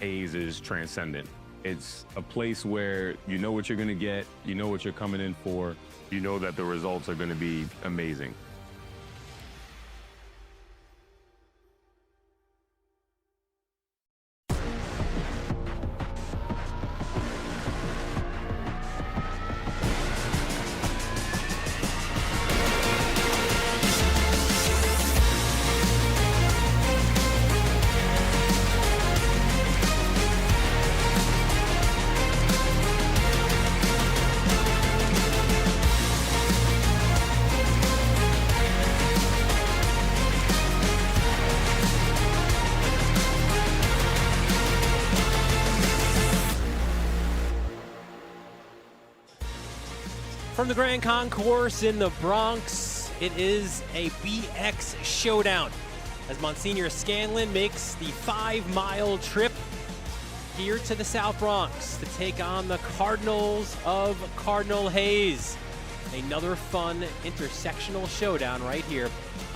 Hayes is transcendent. It's a place where you know what you're going to get, you know what you're coming in for, you know that the results are going to be amazing. From the Grand Concourse in the Bronx, it is a BX showdown as Monsignor Scanlan makes the 5-mile trip here to the South Bronx to take on the Cardinals of Cardinal Hayes. Another fun intersectional showdown right here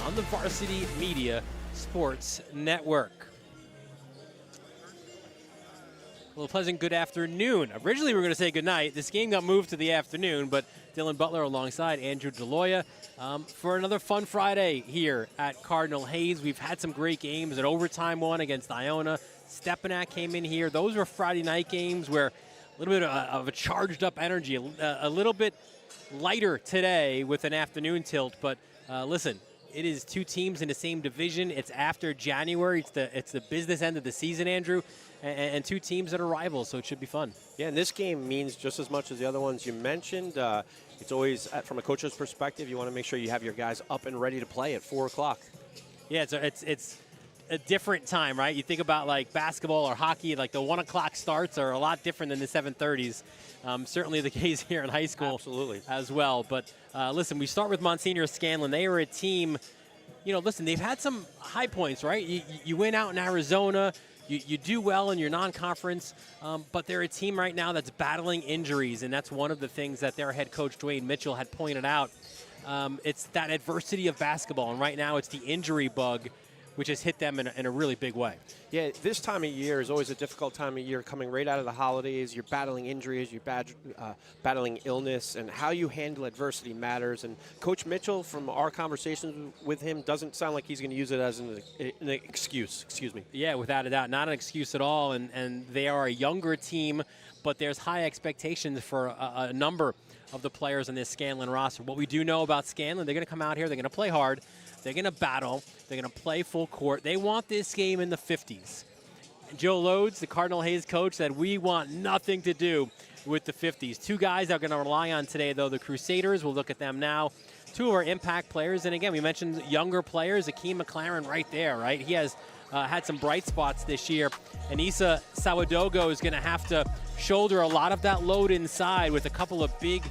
on the Varsity Media Sports Network. Well, a pleasant good afternoon. Originally, we were going to say good night. This game got moved to the afternoon, but Dylan Butler alongside Andrew DeLoya for another fun Friday here at Cardinal Hayes. We've had some great games, an overtime one against Iona. Stepanak came in here. Those were Friday night games where a little bit of a charged up energy, a little bit lighter today with an afternoon tilt. But listen, it is two teams in the same division. It's after January. It's the business end of the season, Andrew. And two teams that are rivals, so it should be fun. Yeah, and this game means just as much as the other ones you mentioned. It's always, from a coach's perspective, you want to make sure you have your guys up and ready to play at 4 o'clock. Yeah, it's a different time, right? You think about like basketball or hockey, like the 1 o'clock starts are a lot different than the 7:30s. Certainly the case here in high school. Absolutely. As well. But listen, we start with Monsignor Scanlan. They are a team, you know, listen, they've had some high points, right? You win out in Arizona. You do well in your non-conference, but they're a team right now that's battling injuries, and that's one of the things that their head coach, Dwayne Mitchell, had pointed out. It's that adversity of basketball, and right now it's the injury bug, which has hit them in a really big way. Yeah, this time of year is always a difficult time of year, coming right out of the holidays. You're battling injuries, you're battling illness, and how you handle adversity matters. And Coach Mitchell, from our conversations with him, doesn't sound like he's going to use it as an excuse. Excuse me. Yeah, without a doubt, not an excuse at all. And they are a younger team, but there's high expectations for a number of the players on this Scanlan roster. What we do know about Scanlan, they're going to come out here, they're going to play hard, they're going to battle, they're going to play full court. They want this game in the 50s. And Joe Lodes, the Cardinal Hayes coach, said we want nothing to do with the 50s. Two guys they're going to rely on today, though, the Crusaders. We'll look at them now. Two of our impact players. And again, we mentioned younger players, Akeem McLaren right there, right? He has had some bright spots this year. And Issa Sawadogo is going to have to shoulder a lot of that load inside with a couple of big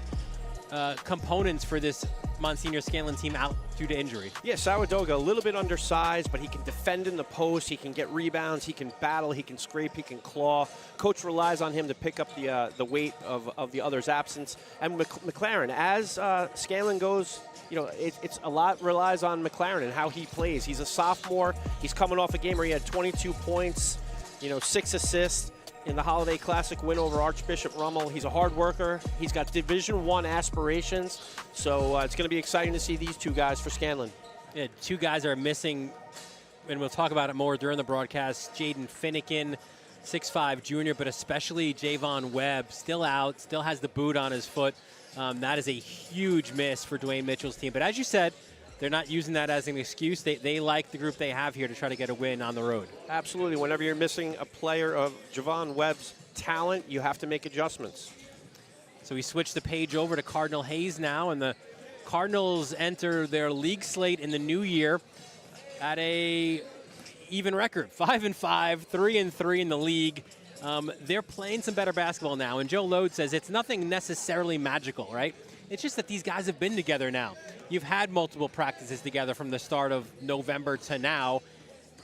components for this Monsignor Scanlan team out due to injury. Yeah, Sawadoga, a little bit undersized, but he can defend in the post, he can get rebounds, he can battle, he can scrape, he can claw. Coach relies on him to pick up the weight of the other's absence. And McLaren, as Scanlan goes, you know, it's a lot relies on McLaren and how he plays. He's a sophomore. He's coming off a game where he had 22 points, you know, 6 assists in the Holiday Classic win over Archbishop Rummel. He's a hard worker. He's got Division I aspirations. So it's going to be exciting to see these two guys for Scanlan. Yeah, two guys are missing, and we'll talk about it more during the broadcast. Jaden Finnegan, 6'5" junior, but especially Javon Webb, still out, still has the boot on his foot. That is a huge miss for Dwayne Mitchell's team. But as you said, they're not using that as an excuse. They like the group they have here to try to get a win on the road. Absolutely. Whenever you're missing a player of Javon Webb's talent, you have to make adjustments. So we switch the page over to Cardinal Hayes now, and the Cardinals enter their league slate in the new year at a even record, 5-5, 3-3 in the league. They're playing some better basketball now, and Joe Lodes says it's nothing necessarily magical, right? It's just that these guys have been together now. You've had multiple practices together from the start of November to now,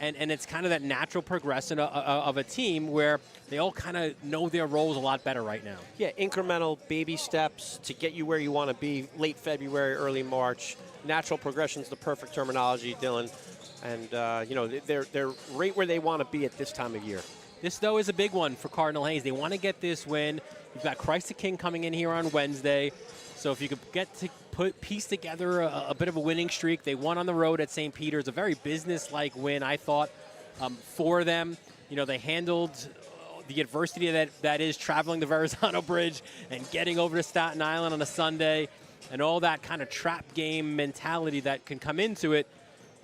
and it's kind of that natural progression of a team where they all kind of know their roles a lot better right now. Yeah, incremental baby steps to get you where you want to be late February, early March. Natural progression is the perfect terminology, Dylan. And, you know, they're right where they want to be at this time of year. This, though, is a big one for Cardinal Hayes. They want to get this win. You've got Christ the King coming in here on Wednesday. So if you could get to piece together a bit of a winning streak. They won on the road at St. Peter's, a very business-like win, I thought, for them. You know, they handled the adversity that is traveling the Verrazano Bridge and getting over to Staten Island on a Sunday and all that kind of trap game mentality that can come into it.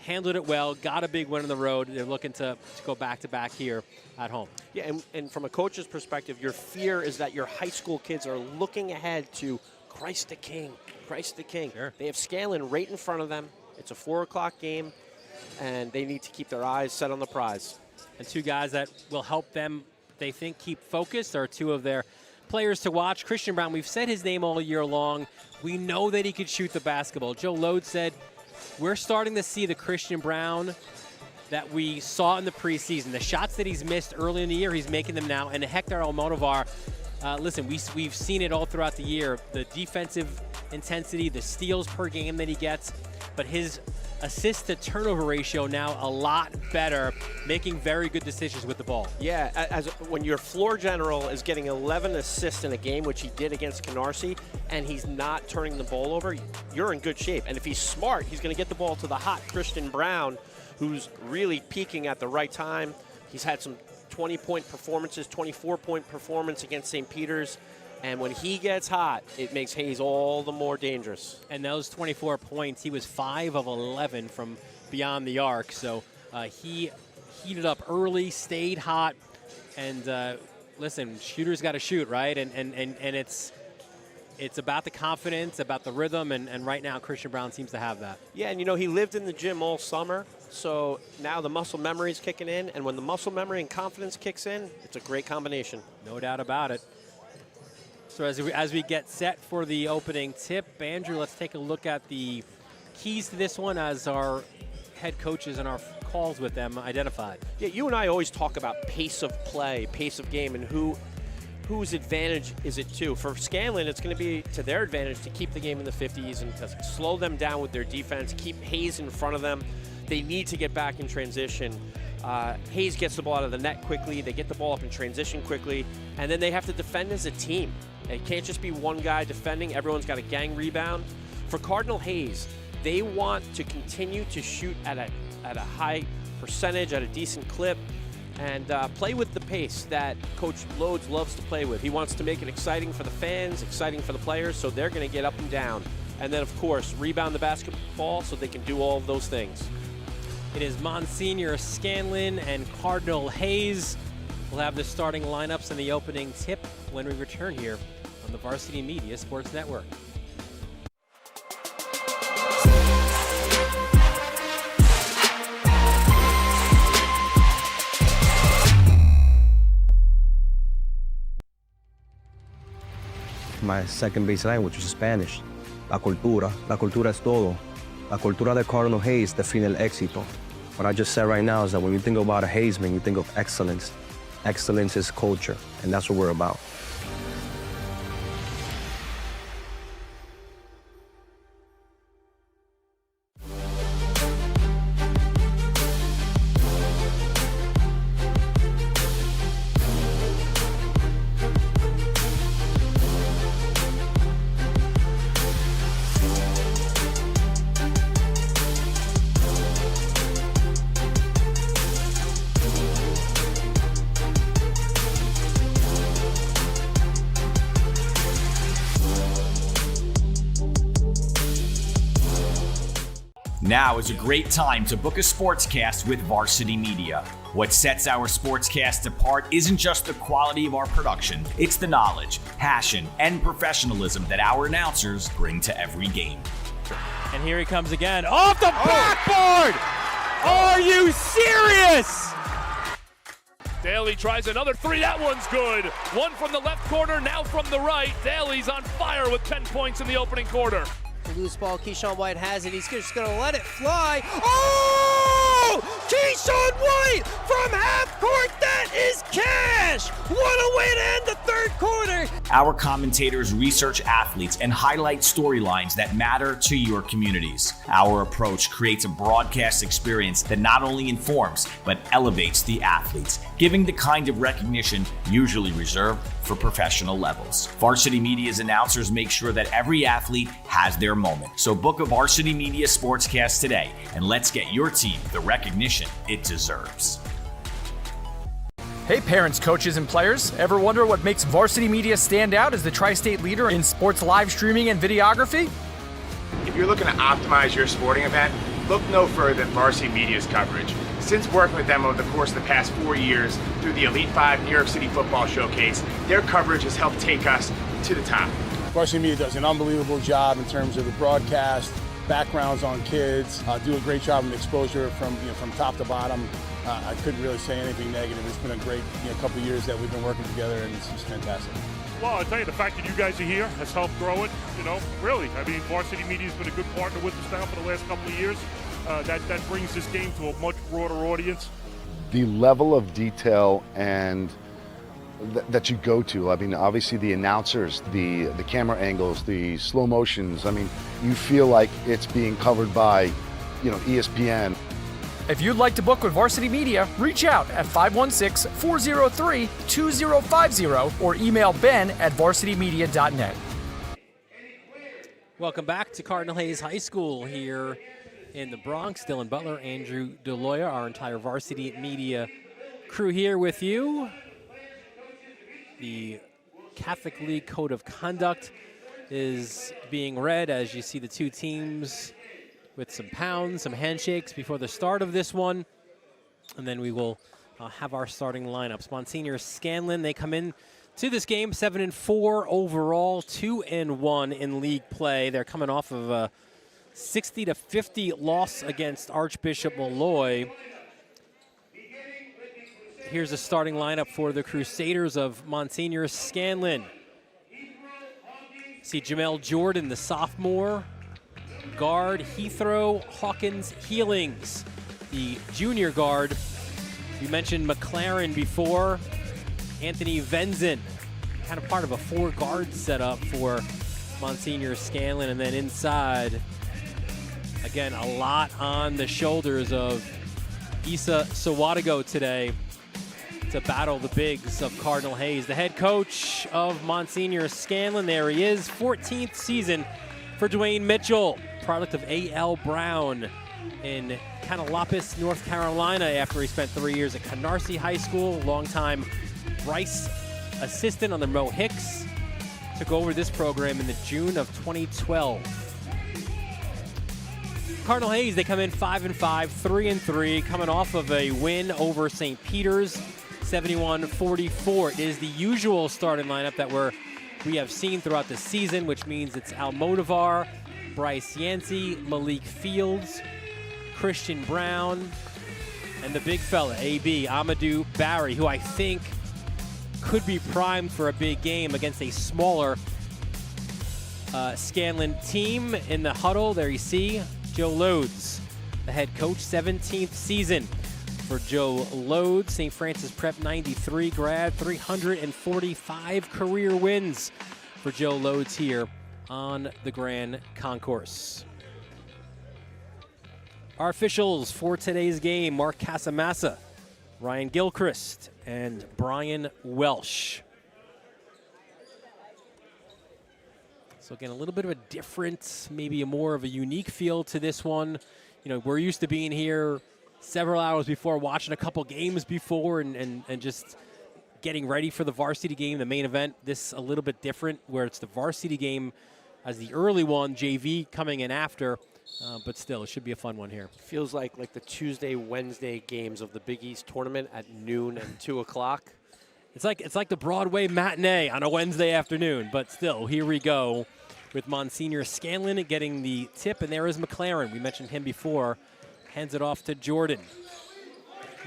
Handled it well, got a big win on the road. They're looking to go back-to-back here at home. Yeah, and from a coach's perspective, your fear is that your high school kids are looking ahead to Christ the King, Christ the King. Sure. They have Scanlan right in front of them. It's a 4 o'clock game, and they need to keep their eyes set on the prize. And two guys that will help them, they think, keep focused are two of their players to watch. Christian Brown, we've said his name all year long. We know that he could shoot the basketball. Joe Lode said, we're starting to see the Christian Brown that we saw in the preseason. The shots that he's missed early in the year, he's making them now. And Hector Almodovar, listen, we've seen it all throughout the year. The defensive intensity, the steals per game that he gets, but his assist to turnover ratio now a lot better, making very good decisions with the ball. Yeah, when your floor general is getting 11 assists in a game, which he did against Canarsie, and he's not turning the ball over, you're in good shape. And if he's smart, he's going to get the ball to the hot Christian Brown, who's really peaking at the right time. He's had some 20-point performances, 24-point performance against St. Peter's. And when he gets hot, it makes Hayes all the more dangerous. And those 24 points, he was 5 of 11 from beyond the arc. So he heated up early, stayed hot. And listen, shooters got to shoot, right? And it's about the confidence, about the rhythm. And right now, Christian Brown seems to have that. Yeah, and you know, he lived in the gym all summer. So now the muscle memory is kicking in. And when the muscle memory and confidence kicks in, it's a great combination. No doubt about it. So as we get set for the opening tip, Andrew, let's take a look at the keys to this one as our head coaches and our calls with them identified. Yeah, you and I always talk about pace of play, pace of game, and whose advantage is it to. For Scanlan, it's going to be to their advantage to keep the game in the 50s and to slow them down with their defense, keep Hayes in front of them. They need to get back in transition. Hayes gets the ball out of the net quickly. They get the ball up in transition quickly, and then they have to defend as a team. It can't just be one guy defending. Everyone's got a gang rebound. For Cardinal Hayes, they want to continue to shoot at a high percentage, at a decent clip, and play with the pace that Coach Lodes loves to play with. He wants to make it exciting for the fans, exciting for the players, so they're going to get up and down. And then, of course, rebound the basketball so they can do all of those things. It is Monsignor, Scanlan, and Cardinal Hayes. We'll have the starting lineups and the opening tip when we return here on the Varsity Media Sports Network. My second base language is Spanish. La cultura es todo. La cultura de Cardinal Hayes define el éxito. What I just said right now is that when you think about a Hayesman, you think of excellence. Excellence is culture, and that's what we're about. Now is a great time to book a sportscast with Varsity Media. What sets our sportscast apart isn't just the quality of our production, it's the knowledge, passion, and professionalism that our announcers bring to every game. And here he comes again. Off the backboard! Are you serious? Daly tries another three. That one's good. One from the left corner, now from the right. Daly's on fire with 10 points in the opening quarter. Loose ball, Keyshawn White has it. He's just going to let it fly. Oh! Keyshawn White from half court. That is cash. What a way to end the third quarter. Our commentators research athletes and highlight storylines that matter to your communities. Our approach creates a broadcast experience that not only informs, but elevates the athletes, giving the kind of recognition usually reserved for professional levels. Varsity Media's announcers make sure that every athlete has their moment. So book a Varsity Media Sportscast today, and let's get your team the recognition it deserves. Hey parents, coaches, and players. Ever wonder what makes Varsity Media stand out as the tri-state leader in sports live streaming and videography? If you're looking to optimize your sporting event, look no further than Varsity Media's coverage. Since working with them over the course of the past 4 years through the Elite 5 New York City Football Showcase, their coverage has helped take us to the top. Varsity Media does an unbelievable job in terms of the broadcast, backgrounds on kids, do a great job of exposure from top to bottom. I couldn't really say anything negative. It's been a great couple of years that we've been working together, and it's just fantastic. Well, I'll tell you, the fact that you guys are here has helped grow it, really. I mean, Varsity Media's been a good partner with us now for the last couple of years. That brings this game to a much broader audience. The level of detail and that you go to, I mean, obviously the announcers, the camera angles, the slow motions, I mean, you feel like it's being covered by, ESPN. If you'd like to book with Varsity Media, reach out at 516-403-2050 or email ben@varsitymedia.net. Welcome back to Cardinal Hayes High School here in the Bronx. Dylan Butler, Andrew DeLoya, our entire Varsity Media crew here with you. The Catholic League Code of Conduct is being read as you see the two teams with some pounds, some handshakes before the start of this one. And then we will have our starting lineups. Monsignor, Scanlan, they come in to this game 7-4 overall, 2-1 in league play. They're coming off of a 60-50 loss against Archbishop Molloy. Here's the starting lineup for the Crusaders of Monsignor Scanlan. See Jamel Jordan, the sophomore. Guard, Heathrow, Hawkins, Healings. The junior guard, we mentioned McLaren before. Anthony Venzen, kind of part of a four-guard setup for Monsignor Scanlan. And then inside, again, a lot on the shoulders of Issa Sawadigo today to battle the bigs of Cardinal Hayes. The head coach of Monsignor Scanlan, there he is, 14th season for Dwayne Mitchell, product of A.L. Brown in Canalopus, North Carolina, after he spent 3 years at Canarsie High School. Longtime Bryce assistant under Mo Hicks. Took over this program in the June of 2012. Cardinal Hayes, they come in 5-5, 3-3, coming off of a win over St. Peter's, 71-44. It is the usual starting lineup that we have seen throughout the season, which means it's Almodovar, Bryce Yancey, Malik Fields, Christian Brown, and the big fella, AB, Amadou Barry, who I think could be primed for a big game against a smaller Scanlan team. In the huddle, there you see Joe Loads, the head coach, 17th season for Joe Loads, St. Francis Prep 93 grad, 345 career wins for Joe Loads here on the Grand Concourse. Our officials for today's game, Mark Casamassa, Ryan Gilchrist, and Brian Welsh. So again, a little bit of a different, maybe a more of a unique feel to this one. We're used to being here several hours before, watching a couple games before, and just getting ready for the varsity game, the main event. This a little bit different, where it's the varsity game as the early one, JV coming in after, but still, it should be a fun one here. Feels like the Tuesday, Wednesday games of the Big East tournament at noon and 2 o'clock. It's like the Broadway matinee on a Wednesday afternoon, but still, here we go with Monsignor Scanlan getting the tip, and there is McLaren. We mentioned him before. Hands it off to Jordan.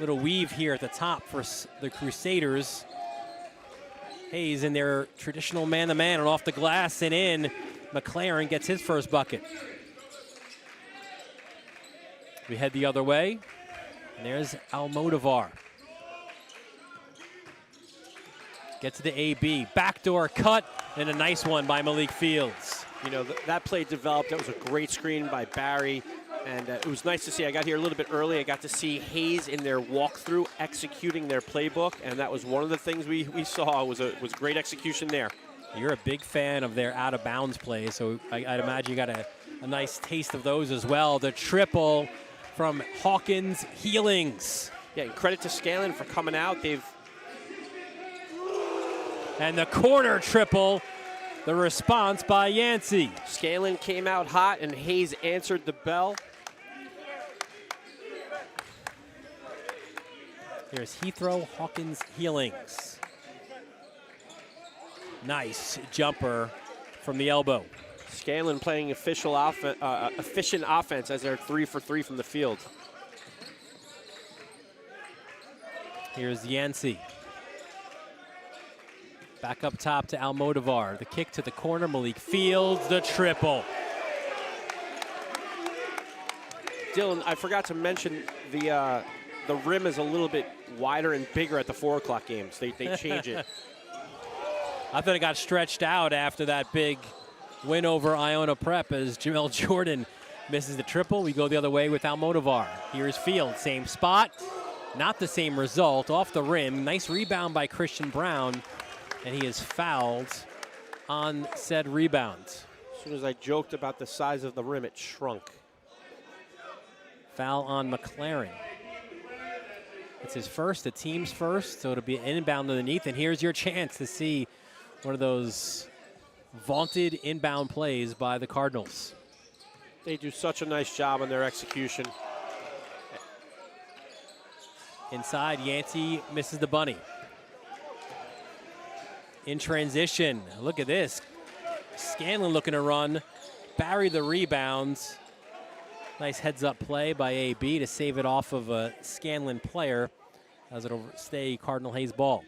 Little weave here at the top for the Crusaders. Hayes in their traditional man-to-man and off the glass and in. McLaren gets his first bucket. We head the other way, and there's Almodovar. Gets to the AB. Backdoor cut, and a nice one by Malik Fields. You know, that play developed. That was a great screen by Barry. And it was nice to see. I got here a little bit early. I got to see Hayes in their walkthrough executing their playbook. And that was one of the things we saw was great execution there. You're a big fan of their out-of-bounds plays, so I'd imagine you got a nice taste of those as well. The triple from Hawkins Healings. Yeah, and credit to Scanlan for coming out. And the corner triple, the response by Yancey. Scanlan came out hot, and Hayes answered the bell. Here's Heathrow, Hawkins Healings. Nice jumper from the elbow. Scanlan playing efficient offense as they're 3 for 3 from the field. Here's Yancey. Back up top to Almodovar. The kick to the corner, Malik Fields, the triple. Dylan, I forgot to mention the rim is a little bit wider and bigger at the 4 o'clock games. They change it. I thought it got stretched out after that big win over Iona Prep as Jamel Jordan misses the triple. We go the other way with Almodovar. Here's Fields, same spot. Not the same result, off the rim. Nice rebound by Christian Brown, and he is fouled on said rebound. As soon as I joked about the size of the rim, it shrunk. Foul on McLaren. It's his first, the team's first, so it'll be an inbound underneath, and here's your chance to see one of those vaunted inbound plays by the Cardinals. They do such a nice job on their execution. Inside, Yancey misses the bunny. In transition, look at this. Scanlan looking to run. Barry the rebounds. Nice heads-up play by AB to save it off of a Scanlan player as it'll stay Cardinal Hayes ball.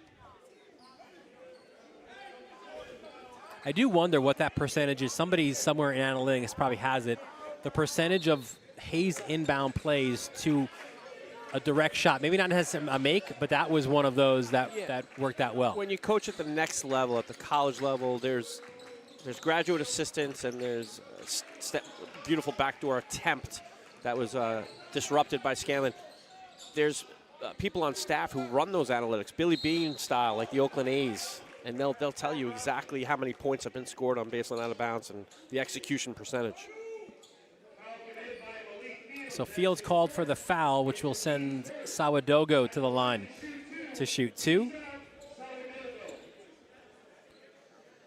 I do wonder what that percentage is. Somebody somewhere in analytics probably has it. The percentage of Hayes inbound plays to a direct shot. Maybe not has a make, but that was one of those that worked out well. When you coach at the next level, at the college level, there's graduate assistants and there's a beautiful backdoor attempt that was disrupted by Scanlan. There's people on staff who run those analytics, Billy Bean style, like the Oakland A's, and they'll tell you exactly how many points have been scored on baseline out of bounds and the execution percentage. So Fields called for the foul, which will send Sawadogo to the line to shoot 2.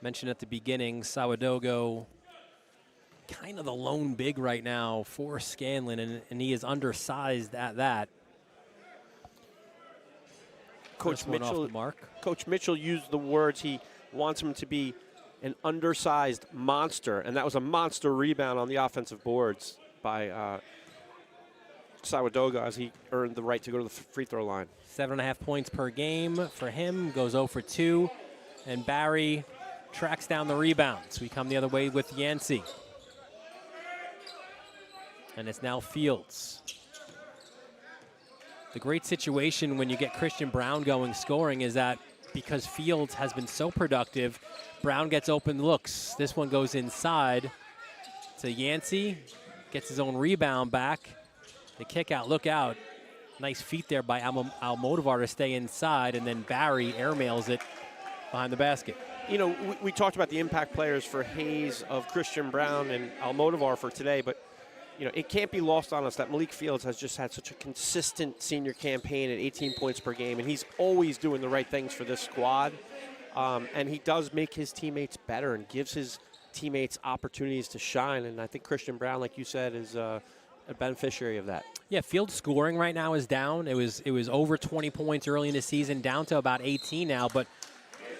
Mentioned at the beginning, Sawadogo kind of the lone big right now for Scanlan, and he is undersized at that. Coach Mitchell used the words he wants him to be an undersized monster, and that was a monster rebound on the offensive boards by Sawadogo as he earned the right to go to the free throw line. 7.5 points per game for him, goes 0 for 2, and Barry tracks down the rebounds. We come the other way with Yancey. And it's now Fields. The great situation when you get Christian Brown going scoring is that because Fields has been so productive, Brown gets open looks. This one goes inside to Yancey, gets his own rebound back. The kick out, look out. Nice feet there by Almodovar to stay inside, and then Barry airmails it behind the basket. You know, we talked about the impact players for Hayes of Christian Brown and Almodovar for today, but you know, it can't be lost on us that Malik Fields has just had such a consistent senior campaign at 18 points per game, and he's always doing the right things for this squad. And he does make his teammates better and gives his teammates opportunities to shine. And I think Christian Brown, like you said, is a beneficiary of that. Yeah, Fields scoring right now is down. It was over 20 points early in the season, down to about 18 now, but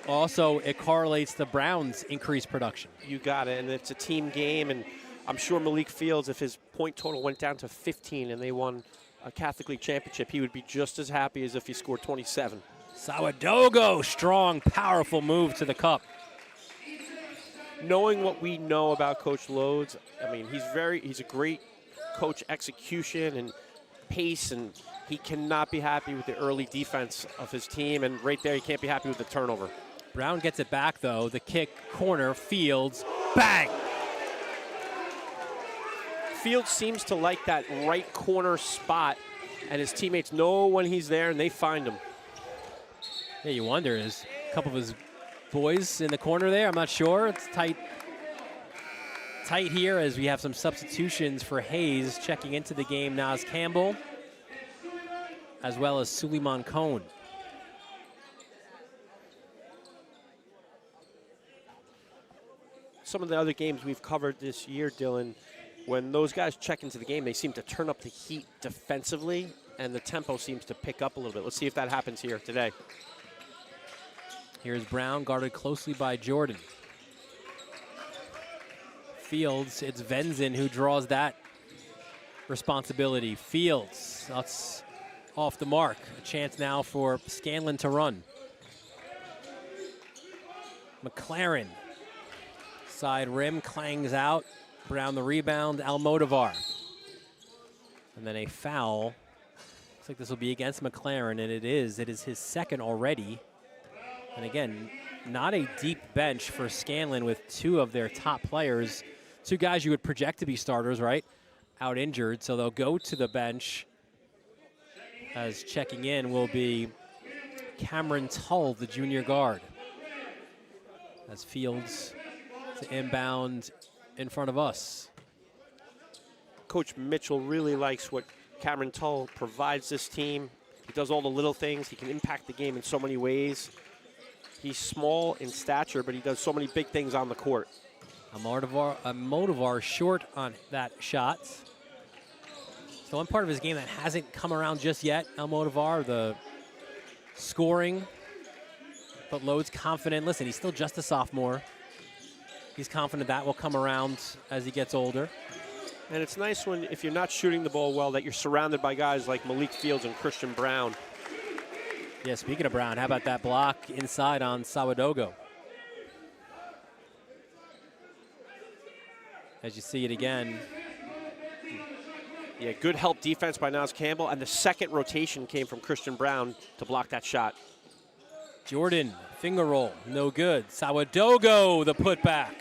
also it correlates to Brown's increased production. You got it, and it's a team game, and I'm sure Malik Fields, if his point total went down to 15 and they won a Catholic League championship, he would be just as happy as if he scored 27. Sawadogo, strong, powerful move to the cup. Knowing what we know about Coach Loads, I mean, he's a great coach execution and pace, and he cannot be happy with the early defense of his team, and right there he can't be happy with the turnover. Brown gets it back, though. The kick, corner, Fields, bang! Fields seems to like that right corner spot, and his teammates know when he's there, and they find him. Yeah, you wonder, is a couple of his boys in the corner there? I'm not sure. It's tight here as we have some substitutions for Hayes. Checking into the game, Naz Campbell, as well as Suleiman Cohn. Some of the other games we've covered this year, Dylan, when those guys check into the game, they seem to turn up the heat defensively, and the tempo seems to pick up a little bit. Let's see if that happens here today. Here's Brown, guarded closely by Jordan. Fields, it's Venzin who draws that responsibility. Fields, that's off the mark. A chance now for Scanlan to run. McLaren, side rim, clangs out. Brown the rebound, Almodovar. And then a foul. Looks like this will be against McLaren, and it is. It is his second already. And again, not a deep bench for Scanlan with two of their top players. Two guys you would project to be starters, right? Out injured, so they'll go to the bench. As checking in will be Cameron Tull, the junior guard. As Fields to inbound in front of us. Coach Mitchell really likes what Cameron Tull provides this team. He does all the little things. He can impact the game in so many ways. He's small in stature, but he does so many big things on the court. Almodovar short on that shot. So one part of his game that hasn't come around just yet, Almodovar, the scoring, but Lode's confident. Listen, he's still just a sophomore. He's confident that will come around as he gets older. And it's nice when, if you're not shooting the ball well, that you're surrounded by guys like Malik Fields and Christian Brown. Yeah, speaking of Brown, how about that block inside on Sawadogo? As you see it again. Yeah, good help defense by Naz Campbell, and the second rotation came from Christian Brown to block that shot. Jordan, finger roll, no good. Sawadogo, the putback.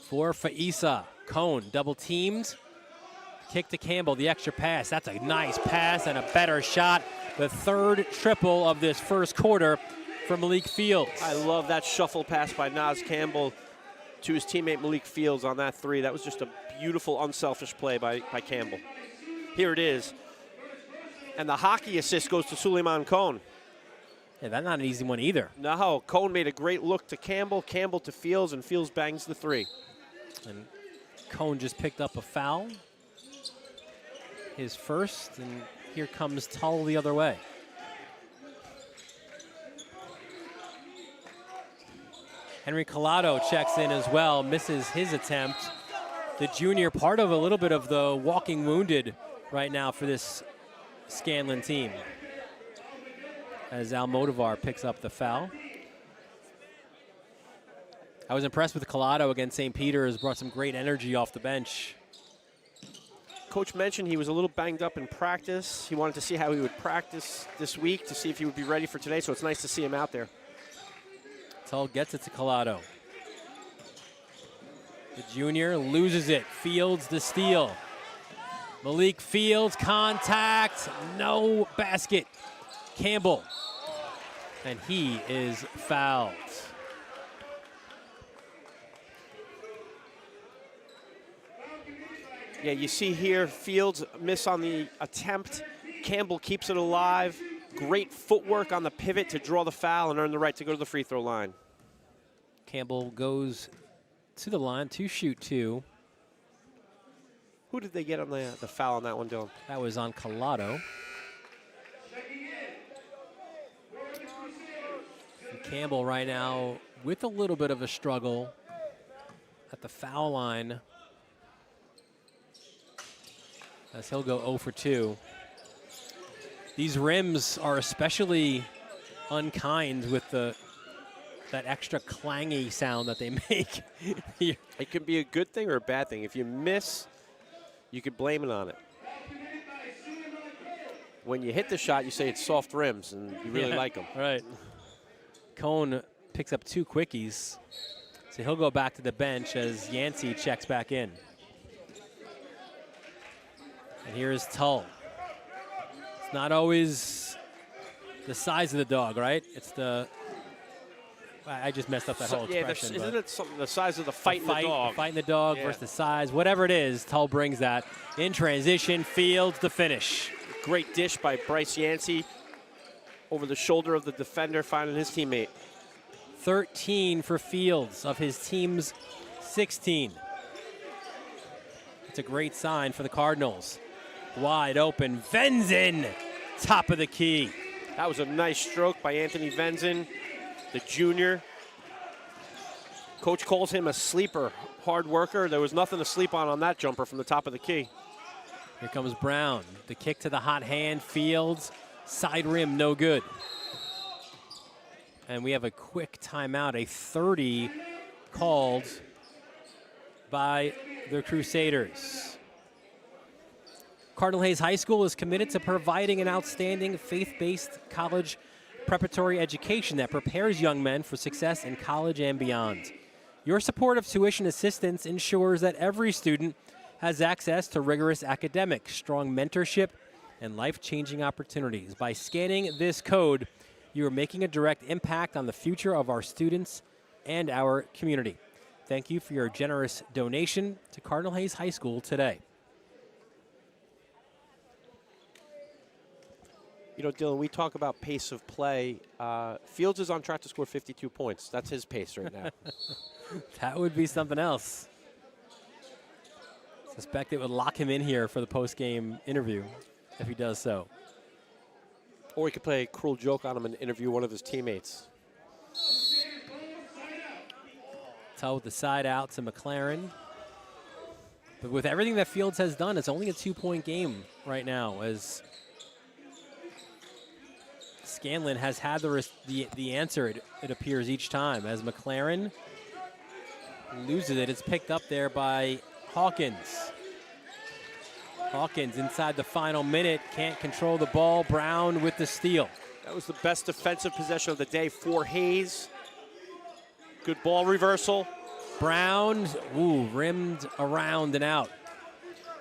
For Faisa, Cohn, double teamed. Kick to Campbell, the extra pass. That's a nice pass and a better shot. The third triple of this first quarter for Malik Fields. I love that shuffle pass by Naz Campbell to his teammate Malik Fields on that three. That was just a beautiful, unselfish play by Campbell. Here it is. And the hockey assist goes to Suleiman Cohn. Yeah, that's not an easy one either. No, Cohn made a great look to Campbell, Campbell to Fields, and Fields bangs the three. And Cohn just picked up a foul. His first, and here comes Tull the other way. Henry Collado checks in as well, misses his attempt. The junior, part of a little bit of the walking wounded right now for this Scanlan team. As Almodovar picks up the foul. I was impressed with Collado against St. Peter's, brought some great energy off the bench. Coach mentioned he was a little banged up in practice. He wanted to see how he would practice this week to see if he would be ready for today, so it's nice to see him out there. Tull gets it to Collado. The junior loses it. Fields the steal. Malik Fields, contact, no basket. Campbell, and he is fouled. Yeah, you see here, Fields miss on the attempt. Campbell keeps it alive. Great footwork on the pivot to draw the foul and earn the right to go to the free throw line. Campbell goes to the line to shoot two. Who did they get on the foul on that one, Dylan? That was on Collado. And Campbell right now with a little bit of a struggle at the foul line, as he'll go 0 for 2. These rims are especially unkind with that extra clangy sound that they make. It can be a good thing or a bad thing. If you miss, you could blame it on it. When you hit the shot, you say it's soft rims, and you really like them. Right. Cone picks up 2 quickies, so he'll go back to the bench as Yancey checks back in. And here's Tull. It's not always the size of the dog, right? It's the... I just messed up that whole expression. Isn't it something the size of the fight in the dog? Fighting the dog versus the size. Whatever it is, Tull brings that. In transition, Fields the finish. Great dish by Bryce Yancey over the shoulder of the defender, finding his teammate. 13 for Fields of his team's 16. It's a great sign for the Cardinals. Wide open, Venzin, top of the key. That was a nice stroke by Anthony Venzin, the junior. Coach calls him a sleeper, hard worker. There was nothing to sleep on that jumper from the top of the key. Here comes Brown. The kick to the hot hand. Fields. Side rim, no good. And we have a quick timeout, a 30 called by the Crusaders. Cardinal Hayes High School is committed to providing an outstanding faith-based college preparatory education that prepares young men for success in college and beyond. Your support of tuition assistance ensures that every student has access to rigorous academics, strong mentorship, and life-changing opportunities. By scanning this code, you are making a direct impact on the future of our students and our community. Thank you for your generous donation to Cardinal Hayes High School today. You know, Dylan, we talk about pace of play. Fields is on track to score 52 points. That's his pace right now. That would be something else. Suspect it would lock him in here for the post-game interview if he does so. Or he could play a cruel joke on him and interview one of his teammates. Tull with the side out to McLaren. But with everything that Fields has done, it's only a 2-point game right now, as Scanlan has had the answer, it appears, each time. As McLaren loses it, it's picked up there by Hawkins. Hawkins inside the final minute, can't control the ball. Brown with the steal. That was the best defensive possession of the day for Hayes. Good ball reversal. Brown, rimmed around and out.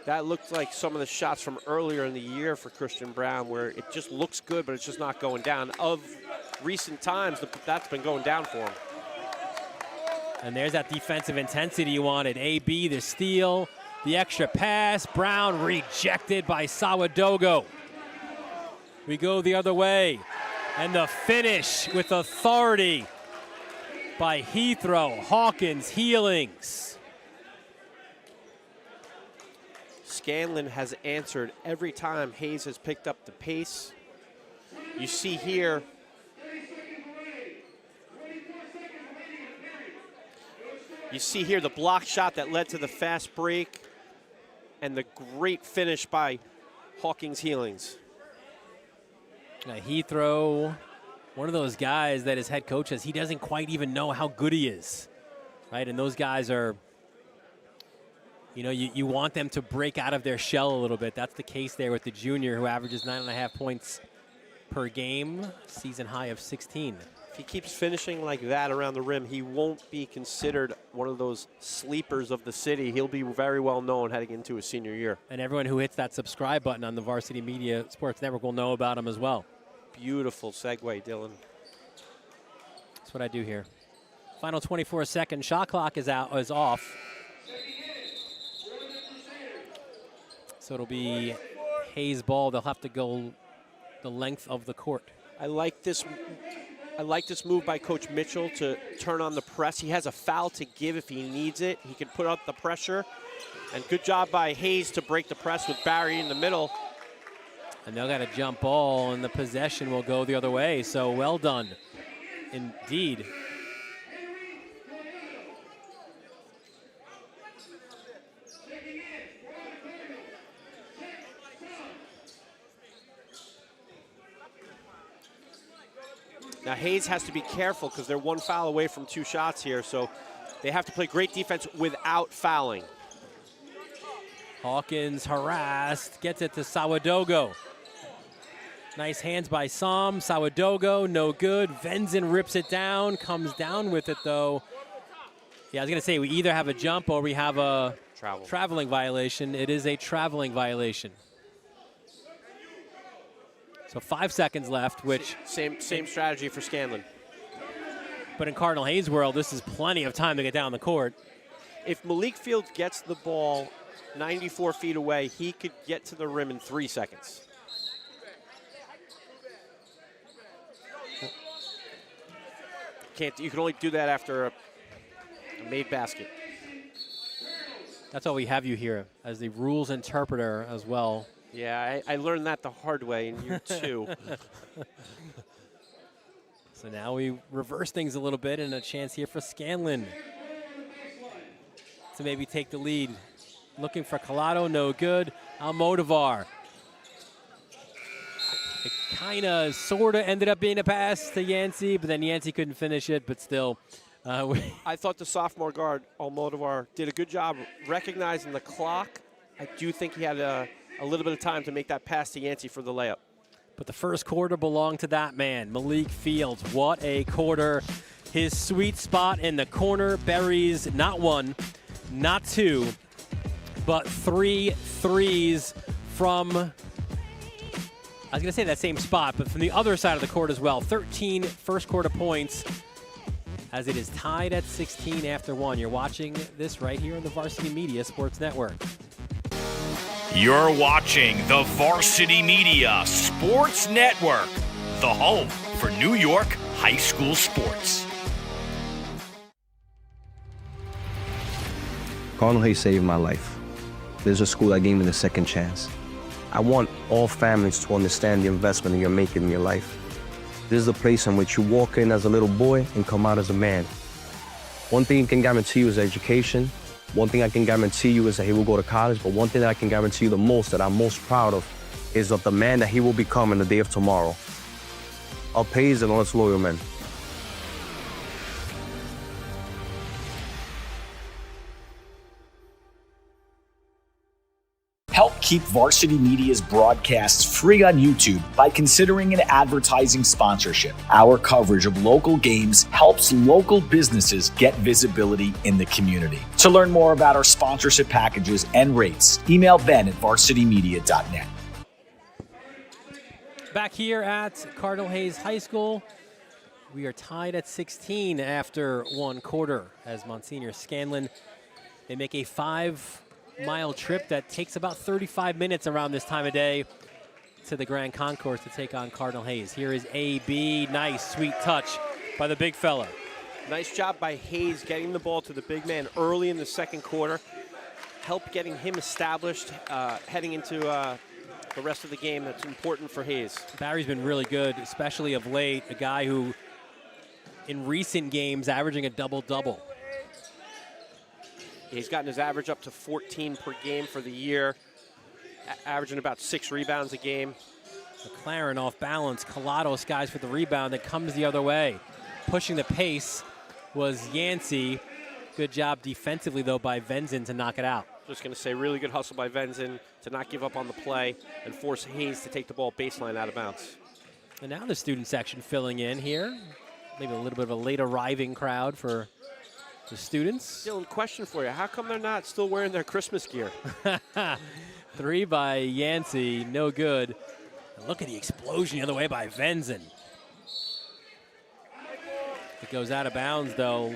That looked like some of the shots from earlier in the year for Christian Brown, where it just looks good, but it's just not going down. Of recent times, that's been going down for him. And there's that defensive intensity you wanted. AB, the steal, the extra pass. Brown rejected by Sawadogo. We go the other way. And the finish with authority by Heathrow. Hawkins, Healings. Scanlan has answered every time Hayes has picked up the pace. You see here, the block shot that led to the fast break and the great finish by Hawkins Healings. Now Heathrow, one of those guys that his head coach says he doesn't quite even know how good he is, right? And those guys are, you know, you want them to break out of their shell a little bit. That's the case there with the junior, who averages 9.5 points per game, season high of 16. If he keeps finishing like that around the rim, he won't be considered one of those sleepers of the city. He'll be very well known heading into his senior year. And everyone who hits that subscribe button on the Varsity Media Sports Network will know about him as well. Beautiful segue, Dylan. That's what I do here. Final 24 seconds. Shot clock is off. So it'll be Hayes ball. They'll have to go the length of the court. I like this move by Coach Mitchell to turn on the press. He has a foul to give if he needs it. He can put up the pressure. And good job by Hayes to break the press with Barry in the middle. And they'll got a jump ball, and the possession will go the other way. So well done, indeed. Now Hayes has to be careful because they're one foul away from 2 shots here, so they have to play great defense without fouling. Hawkins harassed, gets it to Sawadogo. Nice hands by Sam. Sawadogo, no good. Venzin rips it down, comes down with it though. Yeah, I was gonna say we either have a jump or we have a traveling violation. It is a traveling violation. So 5 seconds left, which same strategy for Scanlan. But in Cardinal Hayes' world, this is plenty of time to get down the court. If Malik Fields gets the ball 94 feet away, he could get to the rim in 3 seconds. You can only do that after a made basket. That's why we have you here as the rules interpreter as well. Yeah, I learned that the hard way in year 2. So now we reverse things a little bit and a chance here for Scanlan to maybe take the lead. Looking for Collado, no good. Almodovar. It kind of, sort of ended up being a pass to Yancey, but then Yancey couldn't finish it, but still. I thought the sophomore guard, Almodovar, did a good job recognizing the clock. I do think he had a little bit of time to make that pass to Yancey for the layup. But the first quarter belonged to that man, Malik Fields. What a quarter. His sweet spot in the corner buries not 1, not 2, but 3 threes from, I was going to say that same spot, but from the other side of the court as well. 13 first quarter points as it is tied at 16 after 1. You're watching this right here on the Varsity Media Sports Network. You're watching the Varsity Media Sports Network, the home for New York high school sports. Cardinal Hayes saved my life. There's a school that gave me the second chance. I want all families to understand the investment that you're making in your life. This is a place in which you walk in as a little boy and come out as a man. One thing I can guarantee you is education. One thing I can guarantee you is that he will go to college, but one thing that I can guarantee you the most, that I'm most proud of, is of the man that he will become in the day of tomorrow. Up Hayes and all its loyal men. Help keep Varsity Media's broadcasts free on YouTube by considering an advertising sponsorship. Our coverage of local games helps local businesses get visibility in the community. To learn more about our sponsorship packages and rates, email Ben at varsitymedia.net. Back here at Cardinal Hayes High School, we are tied at 16 after 1 quarter as Monsignor Scanlan, they make a 5-mile trip that takes about 35 minutes around this time of day to the Grand Concourse to take on Cardinal Hayes. Here is AB. Nice, sweet touch by the big fella. Nice job by Hayes getting the ball to the big man early in the second quarter. Help getting him established heading into the rest of the game. That's important for Hayes. Barry's been really good, especially of late. A guy who, in recent games, averaging a double-double. He's gotten his average up to 14 per game for the year, averaging about 6 rebounds a game. McLaren off balance. Collado skies for the rebound that comes the other way. Pushing the pace was Yancey. Good job defensively, though, by Venzin to knock it out. Just going to say, really good hustle by Venzin to not give up on the play and force Hayes to take the ball baseline out of bounds. And now the student section filling in here. Maybe a little bit of a late arriving crowd for the students. Dylan, question for you. How come they're not still wearing their Christmas gear? 3 by Yancey, no good. And look at the explosion the other way by Venzin. It goes out of bounds, though,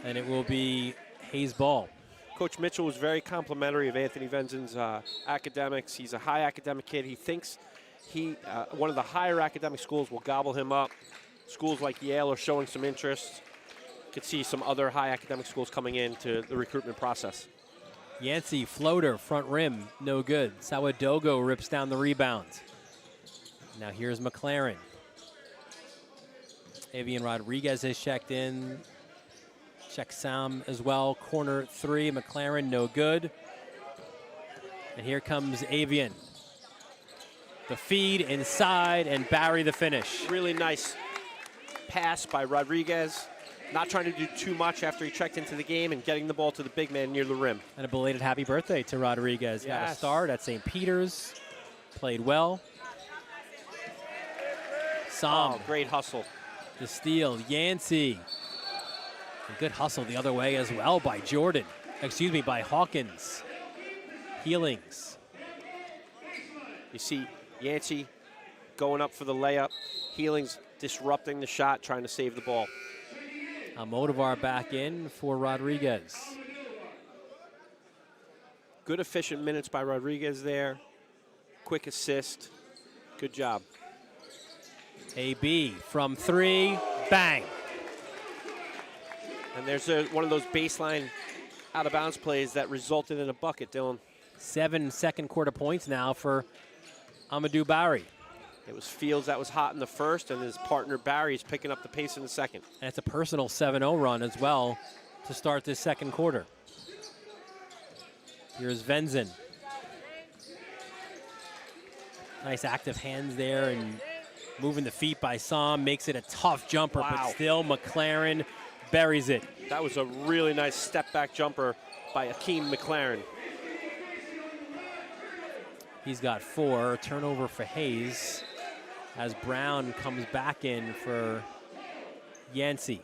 and it will be Hayes ball. Coach Mitchell was very complimentary of Anthony Venzin's academics. He's a high academic kid. He thinks one of the higher academic schools will gobble him up. Schools like Yale are showing some interest. Could see some other high academic schools coming into the recruitment process. Yancey, floater, front rim, no good. Sawadogo rips down the rebound. Now here's McLaren. Avian Rodriguez has checked in. Check Sam as well. Corner 3, McLaren, no good. And here comes Avian. The feed inside, and Barry the finish. Really nice pass by Rodriguez. Not trying to do too much after he checked into the game and getting the ball to the big man near the rim. And a belated happy birthday to Rodriguez. Yes. Got a start at St. Peter's. Played well. Som. Oh, great hustle. The steal, Yancey. A good hustle the other way as well by Jordan. Excuse me, by Hawkins. Healings. You see Yancey going up for the layup. Healings disrupting the shot, trying to save the ball. Almodovar back in for Rodriguez. Good efficient minutes by Rodriguez there. Quick assist. Good job. AB from 3, bang. And there's one of those baseline out of bounds plays that resulted in a bucket, Dylan. 7 second quarter points now for Amadou Barry. It was Fields that was hot in the first, and his partner Barry's picking up the pace in the second. And it's a personal 7-0 run as well to start this second quarter. Here's Venzin. Nice active hands there and moving the feet by Som. Makes it a tough jumper, but still McLaren buries it. That was a really nice step back jumper by Akeem McLaren. He's got 4. Turnover for Hayes as Brown comes back in for Yancey.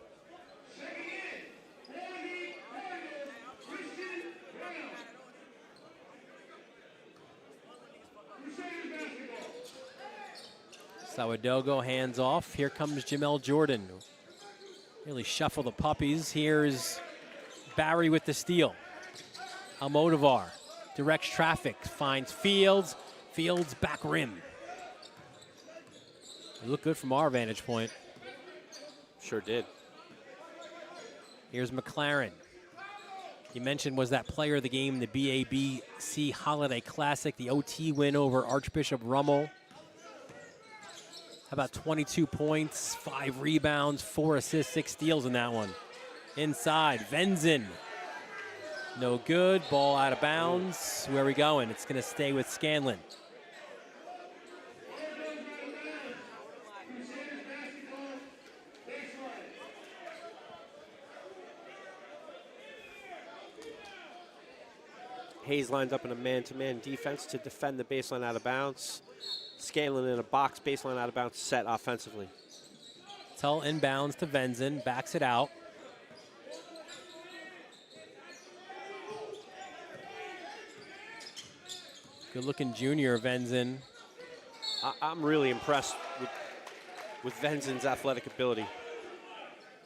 Sawadogo hands off. Here comes Jamel Jordan. Really shuffle the puppies. Here's Barry with the steal. Almodovar directs traffic, finds Fields. Fields back rim. It looked good from our vantage point. Sure did. Here's McLaren. You mentioned was that player of the game, the BABC Holiday Classic, the OT win over Archbishop Rummel. How about 22 points, 5 rebounds, 4 assists, 6 steals in that one. Inside, Venzin. No good, ball out of bounds. Where are we going? It's gonna stay with Scanlan. Hayes lines up in a man-to-man defense to defend the baseline out of bounds. Scanlan in a box baseline out of bounds set offensively. Tull inbounds to Venzin, backs it out. Good looking junior Venzin. I'm really impressed with Venzin's athletic ability.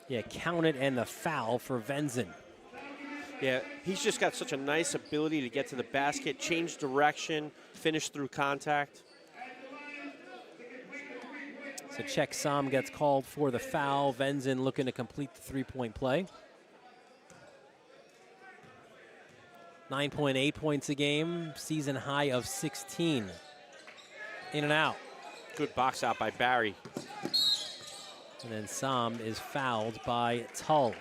Yeah, count it and the foul for Venzin. Yeah, he's just got such a nice ability to get to the basket, change direction, finish through contact. So Czech Som gets called for the foul. Venzin looking to complete the three-point play. 9.8 points a game, season high of 16. In and out. Good box out by Barry. And then Som is fouled by Tull.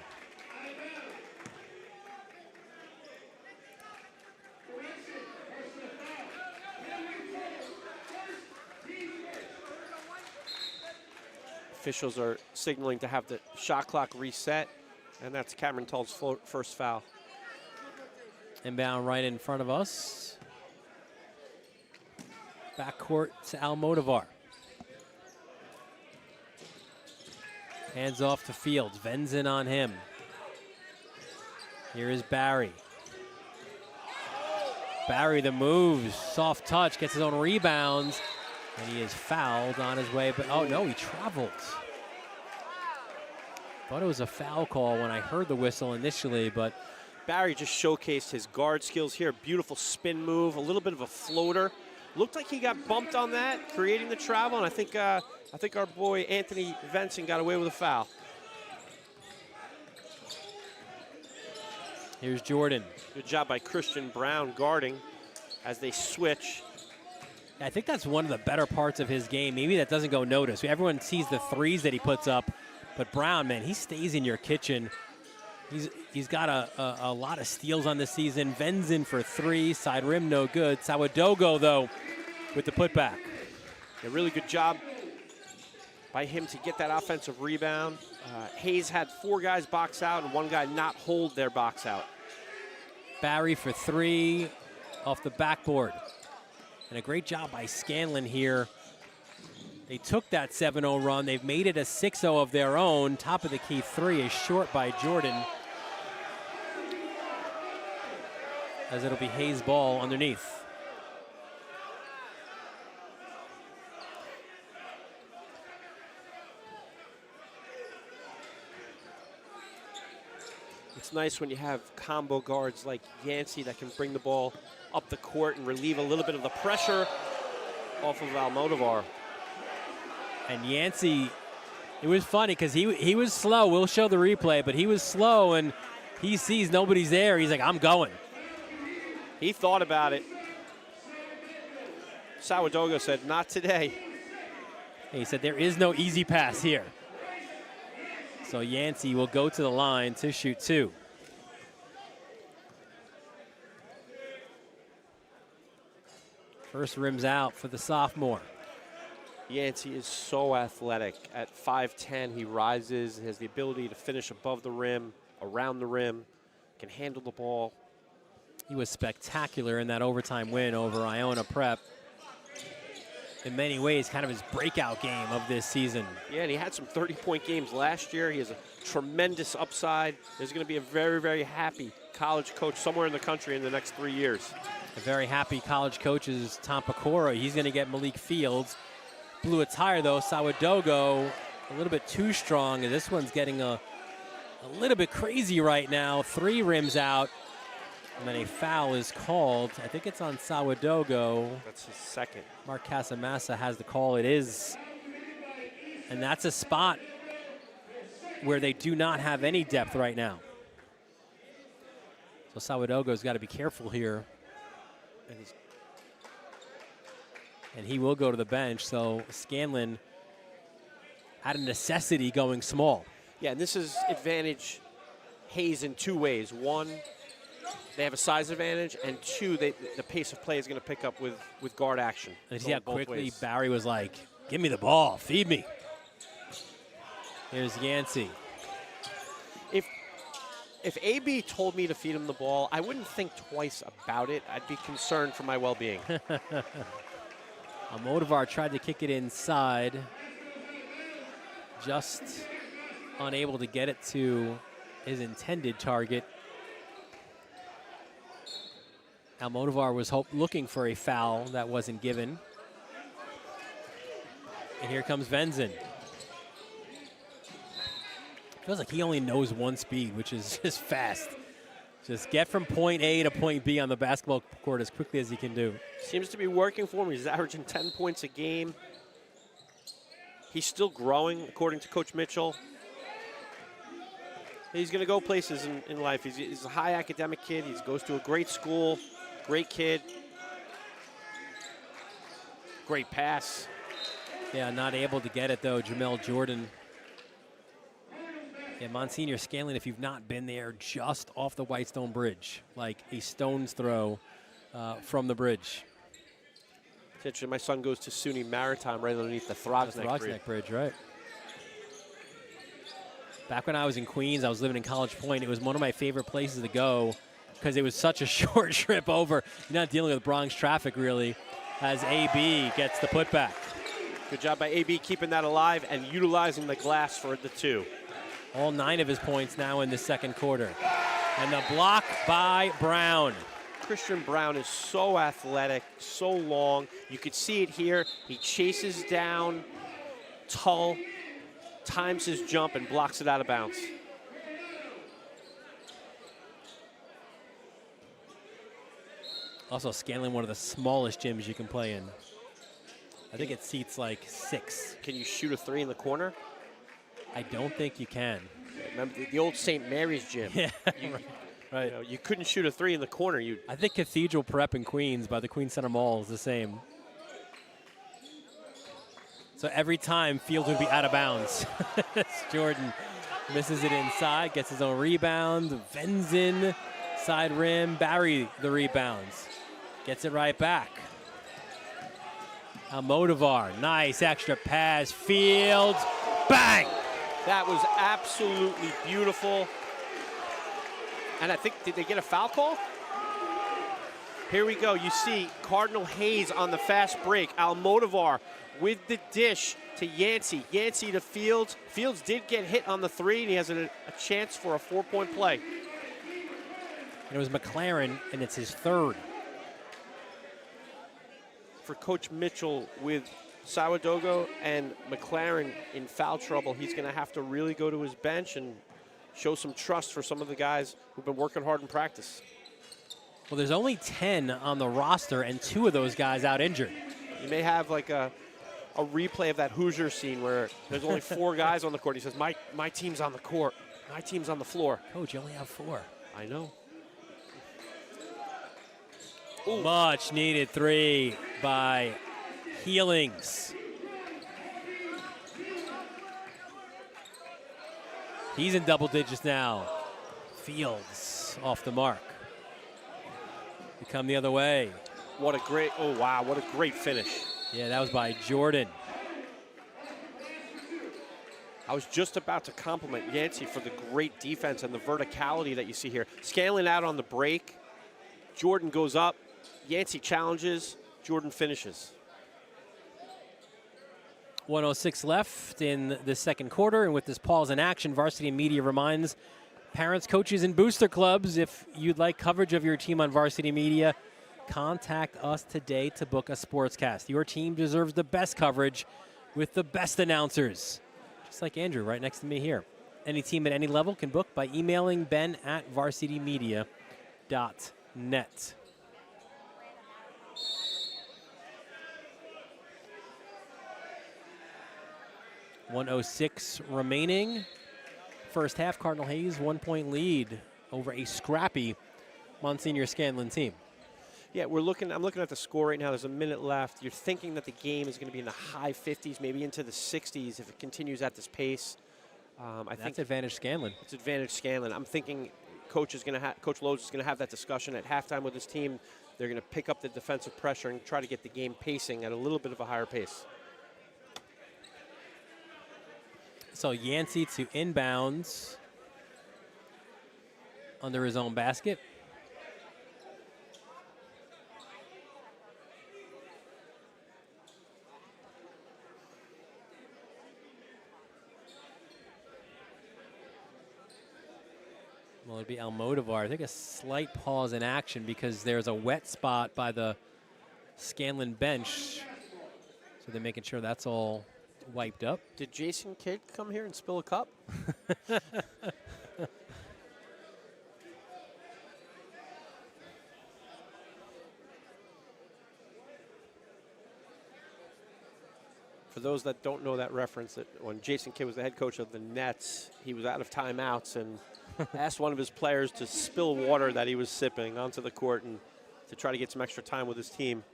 Officials are signaling to have the shot clock reset, and that's Cameron Tull's first foul. Inbound right in front of us. Backcourt to Almodovar. Hands off to Fields. Venzin on him. Here is Barry. Barry the moves. Soft touch. Gets his own rebounds. And he is fouled on his way. But oh no, he traveled. Thought it was a foul call when I heard the whistle initially, but Barry just showcased his guard skills here. Beautiful spin move, a little bit of a floater. Looked like he got bumped on that, creating the travel, and I think our boy Anthony Venzin got away with a foul. Here's Jordan. Good job by Christian Brown guarding as they switch. I think that's one of the better parts of his game. Maybe that doesn't go noticed. Everyone sees the threes that he puts up, but Brown, man, he stays in your kitchen. He's got a lot of steals on the season. Venzin for 3, side rim no good. Sawadogo, though, with the putback. A really good job by him to get that offensive rebound. Hayes had 4 guys box out and 1 guy not hold their box out. Barry for 3 off the backboard. And a great job by Scanlan here They took that 7-0 run. They've made it a 6-0 of their own. Top of the key 3 is short by Jordan. As it'll be Hayes' ball underneath. It's nice when you have combo guards like Yancey that can bring the ball up the court and relieve a little bit of the pressure off of Almodovar. And Yancey, it was funny because he was slow. We'll show the replay, but he was slow, and he sees nobody's there. He's like, I'm going. He thought about it. Sawadogo said, not today. And he said, there is no easy pass here. So Yancey will go to the line to shoot 2. First rims out for the sophomore. Yancey is so athletic. At 5'10", he rises, has the ability to finish above the rim, around the rim, can handle the ball. He was spectacular in that overtime win over Iona Prep. In many ways, kind of his breakout game of this season. Yeah, and he had some 30-point games last year. He has a tremendous upside. There's going to be a very, very happy college coach somewhere in the country in the next 3 years. A very happy college coach is Tom Pecora. He's going to get Malik Fields. Blew a tire, though. Sawadogo a little bit too strong, and this one's getting a little bit crazy right now. 3 rims out, and then a foul is called. I think it's on Sawadogo. That's his second. Mark Casamassa has the call. It is. And that's a spot where they do not have any depth right now. So Sawadogo's got to be careful here. And he will go to the bench. So Scanlan, out of necessity, going small. Yeah, and this is advantage Hayes in 2 ways. One, they have a size advantage, and 2, the pace of play is going to pick up with guard action. And see how quickly Barry was like, give me the ball, feed me. Here's Yancey. If AB told me to feed him the ball, I wouldn't think twice about it. I'd be concerned for my well-being. Almodovar tried to kick it inside. Just unable to get it to his intended target. Almodovar was looking for a foul that wasn't given. And here comes Venzin. Feels like he only knows one speed, which is just fast. Just get from point A to point B on the basketball court as quickly as he can do. Seems to be working for him. He's averaging 10 points a game. He's still growing, according to Coach Mitchell. He's going to go places in life. He's a high academic kid. He goes to a great school, great kid. Great pass. Yeah, not able to get it, though, Jamel Jordan. Yeah, Monsignor Scanlan, if you've not been there, just off the Whitestone Bridge, like a stone's throw from the bridge. It's interesting, my son goes to SUNY Maritime right underneath the Throgsneck Bridge, right. Back when I was in Queens, I was living in College Point. It was one of my favorite places to go because it was such a short trip over. You're not dealing with Bronx traffic, really, as AB gets the putback. Good job by AB keeping that alive and utilizing the glass for the 2. All 9 of his points now in the second quarter. And the block by Brown. Christian Brown is so athletic, so long. You could see it here. He chases down Tull, times his jump, and blocks it out of bounds. Also, Scanlan, one of the smallest gyms you can play in. I think it seats like 6. Can you shoot a 3 in the corner? I don't think you can. Remember the old St. Mary's gym? Yeah, right. You know, you couldn't shoot a 3 in the corner. I think Cathedral Prep in Queens by the Queens Center Mall is the same. So every time, Fields would be out of bounds. Jordan misses it inside, gets his own rebound. Venzin, side rim. Barry, the rebounds. Gets it right back. Almodovar, nice extra pass. Fields, bang! That was absolutely beautiful. And I think, did they get a foul call? Here we go. You see Cardinal Hayes on the fast break. Almodovar with the dish to Yancey. Yancey to Fields. Fields did get hit on the 3, and he has a chance for a 4-point play. And it was McLaren, and it's his 3rd. For Coach Mitchell, with Sourdough and McLaren in foul trouble, he's going to have to really go to his bench and show some trust for some of the guys who've been working hard in practice. Well, there's only 10 on the roster, and 2 of those guys out injured. You may have like a replay of that Hoosier scene where there's only 4 guys on the court. He says, my team's on the court. My team's on the floor. Coach, you only have 4. I know. Ooh. Much needed 3 by Healings. He's in double digits now. Fields off the mark. They come the other way. What a great, oh wow, what a great finish. Yeah, that was by Jordan. I was just about to compliment Yancey for the great defense and the verticality that you see here. Scanlan out on the break. Jordan goes up. Yancey challenges. Jordan finishes. 1:06 left in the second quarter, and with this pause in action, Varsity Media reminds parents, coaches, and booster clubs, if you'd like coverage of your team on Varsity Media, contact us today to book a sportscast. Your team deserves the best coverage with the best announcers, just like Andrew right next to me here. Any team at any level can book by emailing ben@varsitymedia.net. .106 remaining. First half, Cardinal Hayes 1-point lead over a scrappy Monsignor Scanlan team. Yeah, I'm looking at the score right now. There's a minute left. You're thinking that the game is going to be in the high 50s, maybe into the 60s if it continues at this pace. I think advantage Scanlan. It's advantage Scanlan. I'm thinking Coach Lowe's is going to have that discussion at halftime with his team. They're going to pick up the defensive pressure and try to get the game pacing at a little bit of a higher pace. So Yancey to inbounds under his own basket. Well, it'd be Almodovar. I think a slight pause in action because there's a wet spot by the Scanlan bench. So they're making sure that's all wiped up. Did Jason Kidd come here and spill a cup? For those that don't know that reference, that when Jason Kidd was the head coach of the Nets, he was out of timeouts and asked one of his players to spill water that he was sipping onto the court and to try to get some extra time with his team.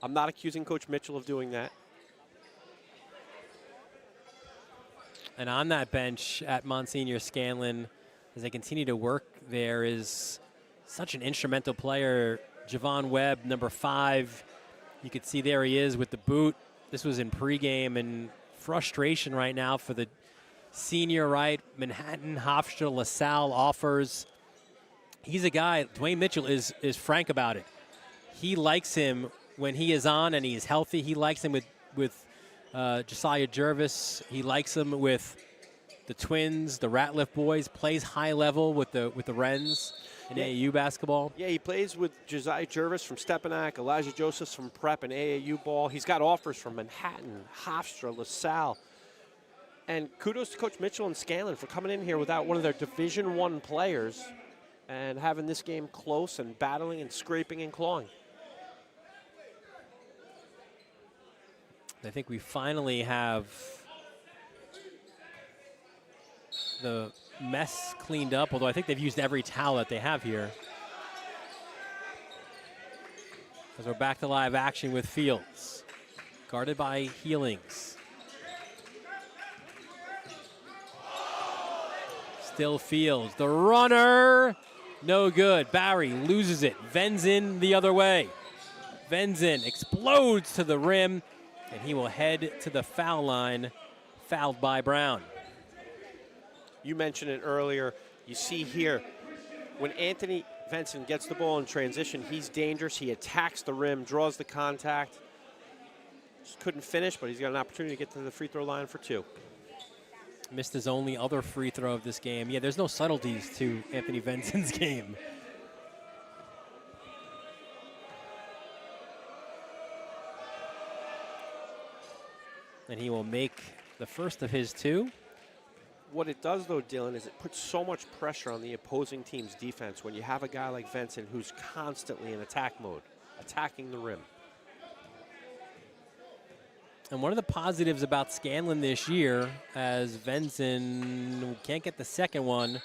I'm not accusing Coach Mitchell of doing that. And on that bench at Monsignor Scanlan, as they continue to work, there is such an instrumental player, Javon Webb, number 5. You could see there he is with the boot. This was in pregame, and frustration right now for the senior, right? Manhattan, Hofstra, LaSalle offers. He's a guy, Dwayne Mitchell is frank about it. He likes him when he is on and he's healthy. He likes him with Josiah Jervis. He likes him with the Twins, the Ratliff boys. Plays high level with the Wrens in AAU basketball. Yeah, he plays with Josiah Jervis from Stepanak, Elijah Josephs from Prep and AAU ball. He's got offers from Manhattan, Hofstra, LaSalle. And kudos to Coach Mitchell and Scanlan for coming in here without one of their Division I players and having this game close and battling and scraping and clawing. I think we finally have the mess cleaned up, although I think they've used every towel that they have here. As we're back to live action with Fields. Guarded by Healings. Still Fields. The runner, no good. Barry loses it. Venzin the other way. Venzin explodes to the rim, and he will head to the foul line, fouled by Brown. You mentioned it earlier. You see here, when Anthony Venzin gets the ball in transition, he's dangerous. He attacks the rim, draws the contact. Just couldn't finish, but he's got an opportunity to get to the free throw line for 2. Missed his only other free throw of this game. Yeah, there's no subtleties to Anthony Venzen's game. And he will make the first of his 2. What it does, though, Dylan, is it puts so much pressure on the opposing team's defense when you have a guy like Venzen who's constantly in attack mode, attacking the rim. And one of the positives about Scanlan this year, as Venzen can't get the second one,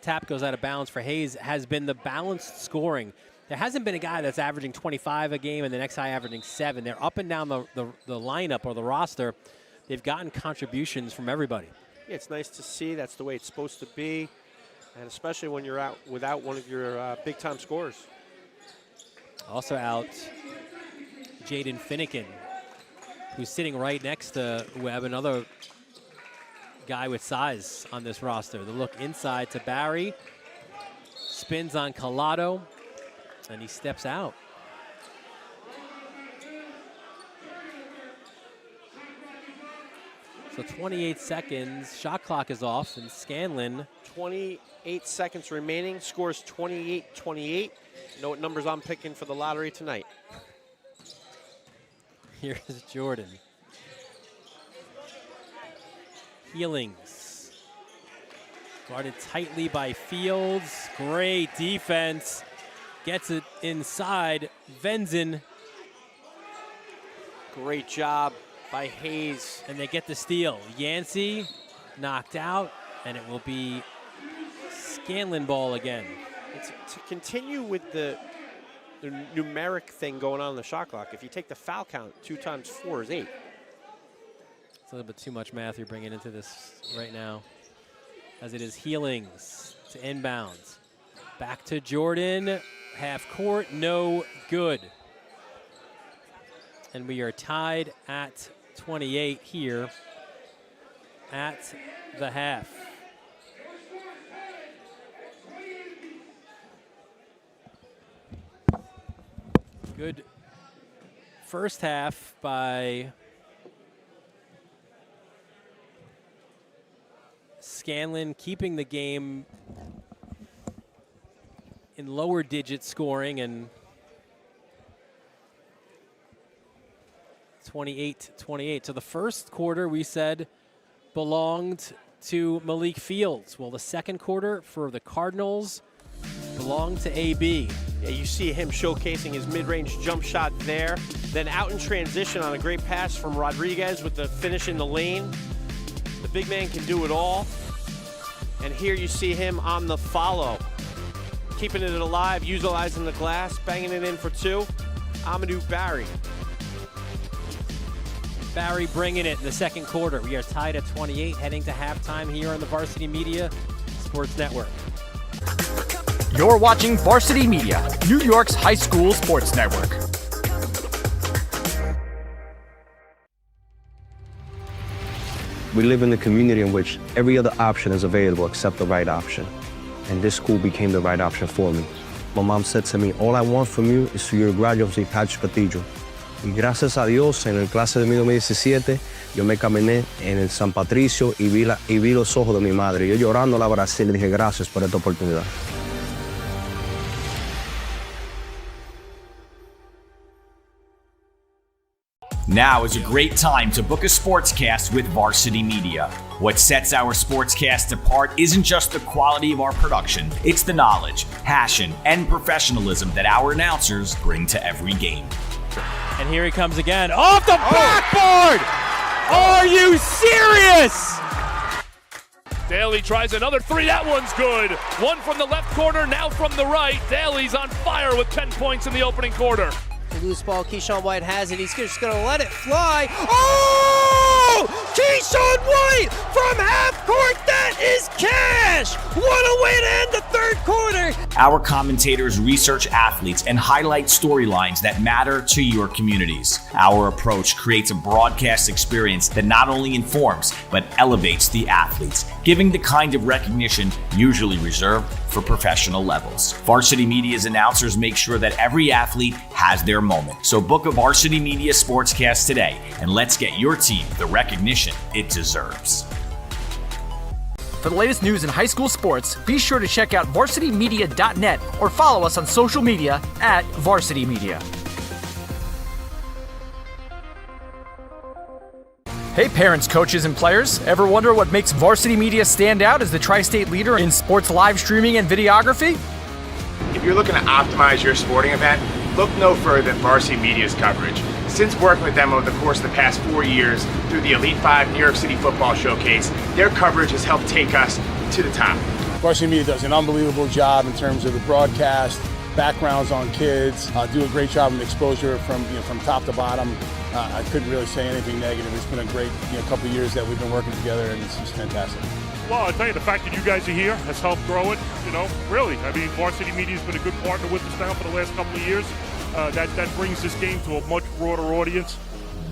tap goes out of bounds for Hayes, has been the balanced scoring. There hasn't been a guy that's averaging 25 a game and the next guy averaging 7. They're up and down the lineup or the roster. They've gotten contributions from everybody. Yeah, it's nice to see. That's the way it's supposed to be, and especially when you're out without one of your big-time scorers. Also out, Jaden Finnegan, who's sitting right next to Webb, another guy with size on this roster. The look inside to Barry, spins on Collado, and he steps out. So 28 seconds, shot clock is off, and Scanlan. 28 seconds remaining, scores 28-28. You know what numbers I'm picking for the lottery tonight. Here's Jordan. Healings. Guarded tightly by Fields. Great defense. Gets it inside. Venzen. Great job by Hayes. And they get the steal. Yancey knocked out, and it will be Scanlan ball again. It's to continue with the numeric thing going on in the shot clock. If you take the foul count, 2 times 4 is 8. It's a little bit too much math you're bringing into this right now. As it is Healings to inbounds. Back to Jordan. Half court, no good. And we are tied at 28 here at the half. Good first half by Scanlan, keeping the game in lower digit scoring, and 28-28. So the first quarter, we said, belonged to Malik Fields. Well, the second quarter for the Cardinals belonged to AB. Yeah, you see him showcasing his mid-range jump shot there. Then out in transition on a great pass from Rodriguez with the finish in the lane. The big man can do it all. And here you see him on the follow. Keeping it alive, utilizing the glass, banging it in for 2. Amadou Barry. Barry bringing it in the second quarter. We are tied at 28, heading to halftime here on the Varsity Media Sports Network. You're watching Varsity Media, New York's high school sports network. We live in a community in which every other option is available except the right option. And this school became the right option for me. My mom said to me, all I want from you is for you to graduate from Patrick Cathedral. Y gracias a Dios, en el clase de 2017, yo me caminé en el San Patricio y vi los ojos de mi madre. Yo llorando la abracé y le dije gracias por esta oportunidad. Now is a great time to book a sportscast with Varsity Media. What sets our sportscast apart isn't just the quality of our production, it's the knowledge, passion, and professionalism that our announcers bring to every game. And here he comes again. Off the backboard! Are you serious? Daly tries another 3. That one's good. One from the left corner, now from the right. Daly's on fire with 10 points in the opening quarter. The loose ball, Keyshawn White has it. He's just going to let it fly. Oh! Keyshawn White from half court. That is cash. What a way to end the third quarter. Our commentators research athletes and highlight storylines that matter to your communities. Our approach creates a broadcast experience that not only informs, but elevates the athletes, giving the kind of recognition usually reserved for professional levels. Varsity Media's announcers make sure that every athlete has their moment. So book a Varsity Media Sportscast today, and let's get your team the recognition it deserves. For the latest news in high school sports, be sure to check out varsitymedia.net or follow us on social media at Varsity Media. Hey parents, coaches, and players. Ever wonder what makes Varsity Media stand out as the tri-state leader in sports live streaming and videography? If you're looking to optimize your sporting event, look no further than Varsity Media's coverage. Since working with them over the course of the past 4 years through the Elite 5 New York City Football Showcase, their coverage has helped take us to the top. Varsity Media does an unbelievable job in terms of the broadcast, backgrounds on kids, do a great job of exposure from top to bottom. I couldn't really say anything negative. It's been a great couple of years that we've been working together, and it's just fantastic. Well, I'll tell you, the fact that you guys are here has helped grow it, really. I mean, Varsity Media has been a good partner with us now for the last couple of years. That brings this game to a much broader audience.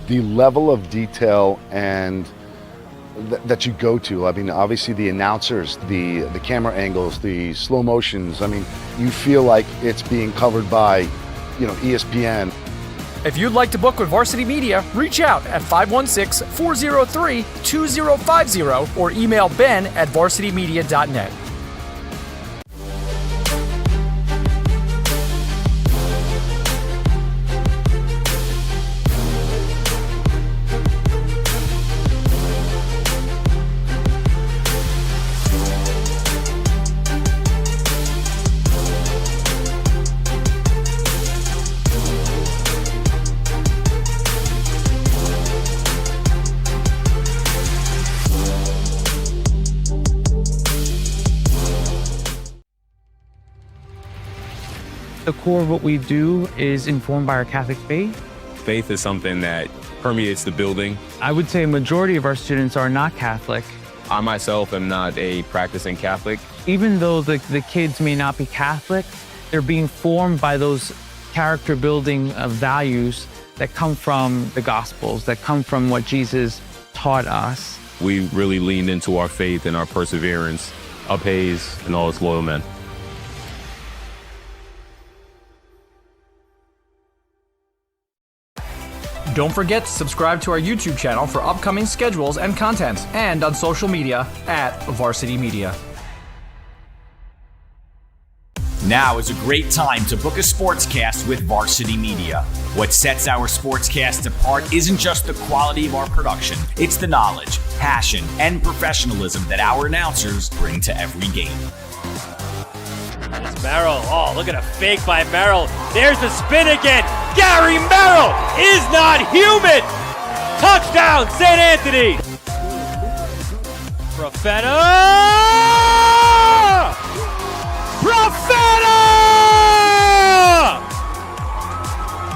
The level of detail and that you go to, I mean, obviously the announcers, the camera angles, the slow motions, I mean, you feel like it's being covered by, ESPN. If you'd like to book with Varsity Media, reach out at 516-403-2050 or email ben@varsitymedia.net. The core of what we do is informed by our Catholic faith. Faith is something that permeates the building. I would say a majority of our students are not Catholic. I myself am not a practicing Catholic. Even though the kids may not be Catholic, they're being formed by those character building values that come from the Gospels, that come from what Jesus taught us. We really leaned into our faith and our perseverance, up Hayes and all its loyal men. Don't forget to subscribe to our YouTube channel for upcoming schedules and content, and on social media at Varsity Media. Now is a great time to book a sportscast with Varsity Media. What sets our sportscast apart isn't just the quality of our production, it's the knowledge, passion, and professionalism that our announcers bring to every game. It's Merrill. Oh, look at a fake by Merrill. There's the spin again. Gary Merrill is not human. Touchdown, St. Anthony. Profeta!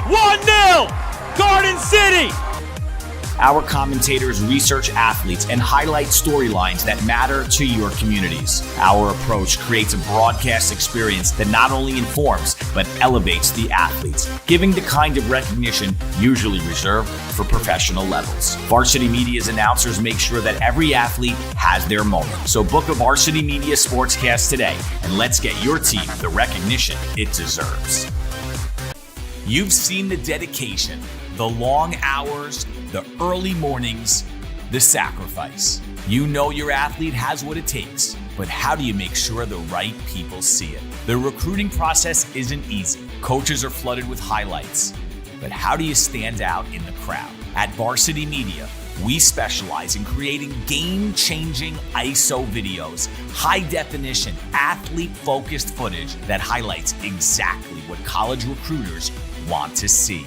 1-0, Garden City. Our commentators research athletes and highlight storylines that matter to your communities. Our approach creates a broadcast experience that not only informs, but elevates the athletes, giving the kind of recognition usually reserved for professional levels. Varsity Media's announcers make sure that every athlete has their moment. So book a Varsity Media Sportscast today, and let's get your team the recognition it deserves. You've seen the dedication, the long hours, the early mornings, the sacrifice. You know your athlete has what it takes, but how do you make sure the right people see it? The recruiting process isn't easy. Coaches are flooded with highlights, but how do you stand out in the crowd? At Varsity Media, we specialize in creating game-changing ISO videos, high-definition, athlete-focused footage that highlights exactly what college recruiters want to see.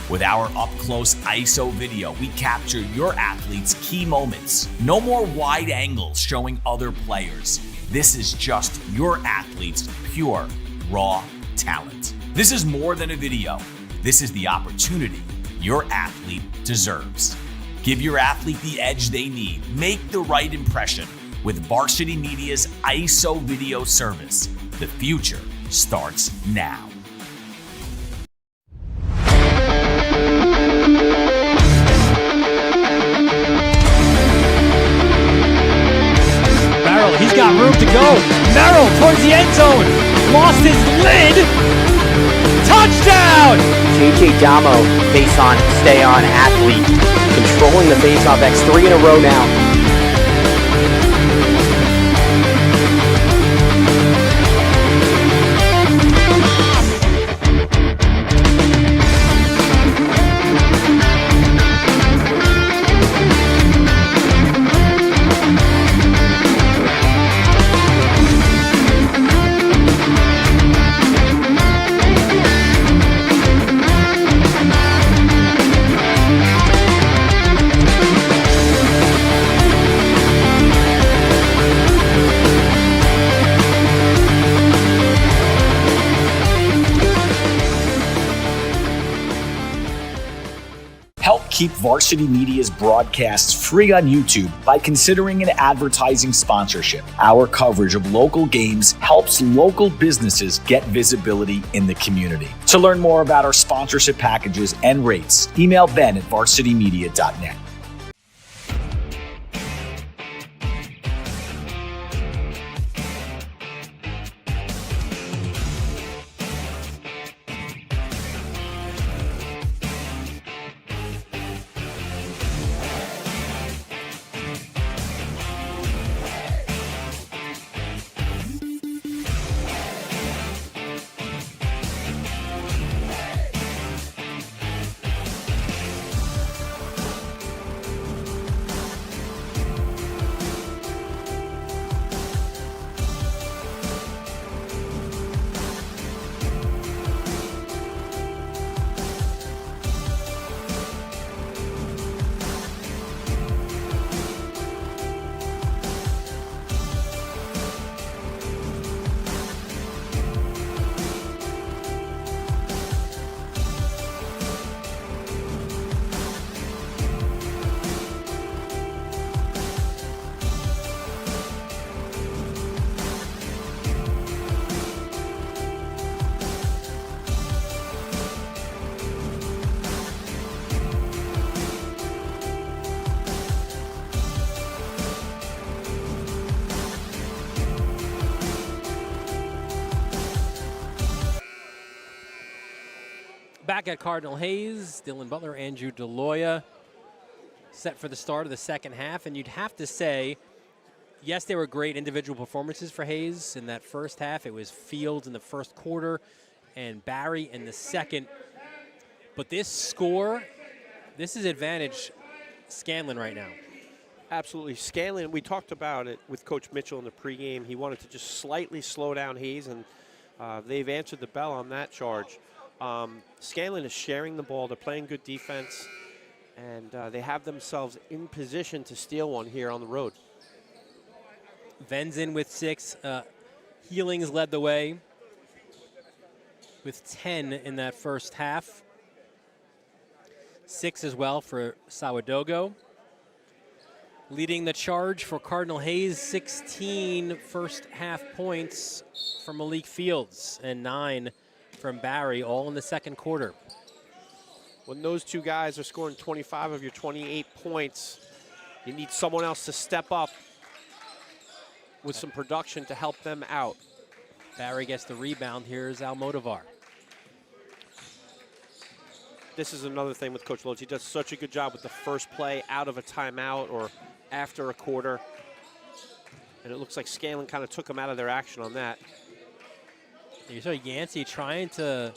With our up-close ISO video, we capture your athlete's key moments. No more wide angles showing other players. This is just your athlete's pure, raw talent. This is more than a video. This is the opportunity your athlete deserves. Give your athlete the edge they need. Make the right impression. with Varsity Media's ISO video service. The future starts now. Merrill, he's got room to go. Merrill towards the end zone. Lost his lid. Touchdown! JJ Damo, face on, stay on athlete. Controlling the face-off X 3 in a row now. Keep Varsity Media's broadcasts free on YouTube by considering an advertising sponsorship. Our coverage of local games helps local businesses get visibility in the community. To learn more about our sponsorship packages and rates, email Ben at varsitymedia.net. Back at Cardinal Hayes, Dylan Butler, Andrew DeLoya set for the start of the second half. And you'd have to say, yes, they were great individual performances for Hayes in that first half. It was Fields in the first quarter and Barry in the second. But this score, this is advantage Scanlan right now. Absolutely. Scanlan, we talked about it with Coach Mitchell in the pregame. He wanted to just slightly slow down Hayes, and they've answered the bell on that charge. Scanlan is sharing the ball. They're playing good defense, and they have themselves in position to steal one here on the road. Ven's in with 6. Healings led the way with 10 in that first half. 6 as well for Sawadogo. Leading the charge for Cardinal Hayes, 16 first half points from Malik Fields and 9 from Barry, all in the second quarter. When those two guys are scoring 25 of your 28 points, you need someone else to step up with some production to help them out. Barry gets the rebound. Here's Almodovar. This is another thing with Coach Lodes. He does such a good job with the first play out of a timeout or after a quarter. And it looks like Scanlan kind of took him out of their action on that. You saw Yancey trying to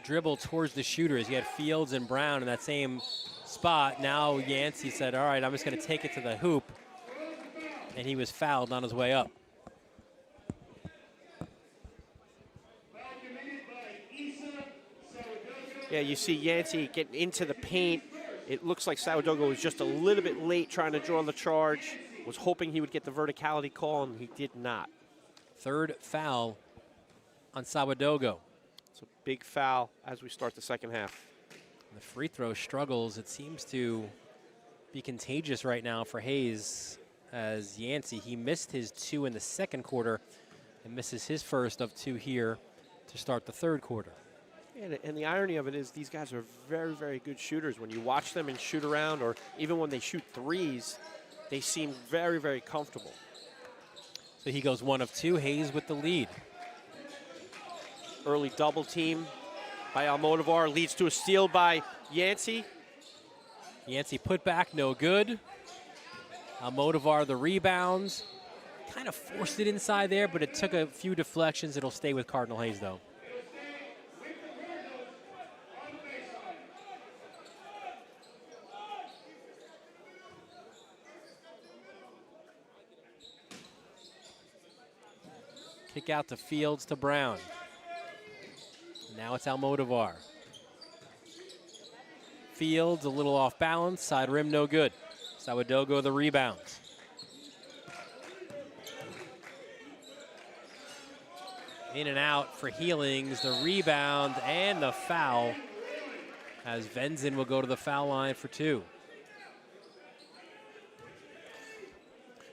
dribble towards the shooters. He had Fields and Brown in that same spot. Now Yancey said, all right, I'm just going to take it to the hoop. And he was fouled on his way up. Yeah, you see Yancey getting into the paint. It looks like Sawadogo was just a little bit late trying to draw the charge. Was hoping he would get the verticality call, and he did not. Third foul on Sawadogo. It's a big foul as we start the second half. The free throw struggles, it seems to be contagious right now for Hayes as Yancey. He missed his 2 in the second quarter and misses his first of 2 here to start the third quarter. And the irony of it is these guys are very, very good shooters. When you watch them and shoot around, or even when they shoot threes, they seem very, very comfortable. So he goes 1 of 2. Hayes with the lead. Early double team by Almodovar leads to a steal by Yancey. Yancey put back, no good. Almodovar the rebounds. Kind of forced it inside there, but it took a few deflections. It'll stay with Cardinal Hayes, though. Kick out to Fields to Brown. Now it's Almodovar. Fields a little off balance, side rim no good. Sawadogo the rebounds. In and out for Healings, the rebound and the foul, as Venzin will go to the foul line for 2.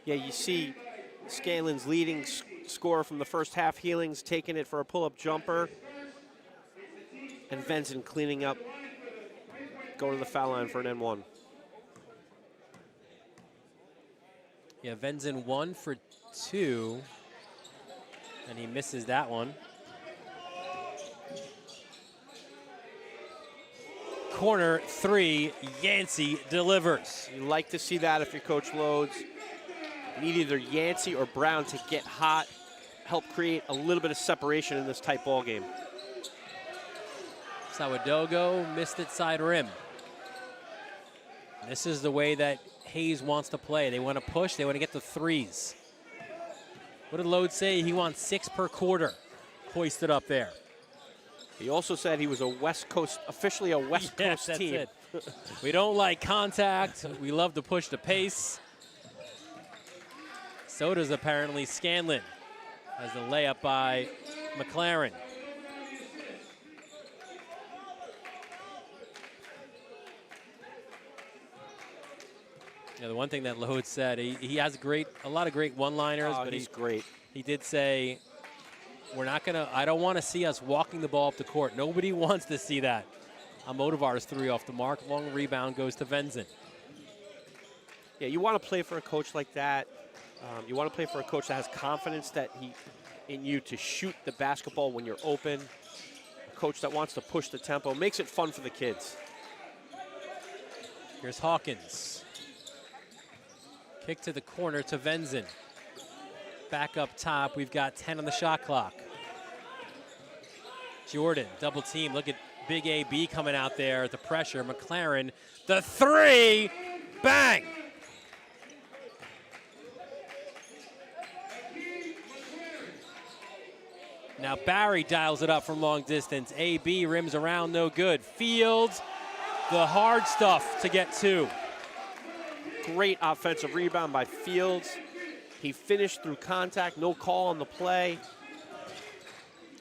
Yeah, you see Scanlan's leading scorer from the first half, Healings, taking it for a pull-up jumper. And Venzin cleaning up, going to the foul line for an N1. Yeah, Venzin 1 for 2. And he misses that one. Corner 3, Yancey delivers. You like to see that if you're Coach Loads. You need either Yancey or Brown to get hot, help create a little bit of separation in this tight ball game. Sawadogo missed it side rim. This is the way that Hayes wants to play. They want to push, they want to get the threes. What did Load say? He wants 6 per quarter. Hoisted up there. He also said he was a West Coast, officially a West Coast that's team. It. We don't like contact. We love to push the pace. So does apparently Scanlan, as the layup by McLaren. Yeah, the one thing that Load said, he has a lot of great one-liners, but he's great. He did say, I don't want to see us walking the ball up the court. Nobody wants to see that. Almodovar's 3 off the mark. Long rebound goes to Venzin. Yeah, you want to play for a coach like that. You want to play for a coach that has confidence in you to shoot the basketball when you're open. A coach that wants to push the tempo, makes it fun for the kids. Here's Hawkins. Kick to the corner to Venzin. Back up top, we've got 10 on the shot clock. Jordan, double team. Look at big AB coming out there at the pressure. McLaren, the 3, bang! Now Barry dials it up from long distance. AB rims around, no good. Fields, the hard stuff to get 2. Great offensive rebound by Fields. He finished through contact, no call on the play.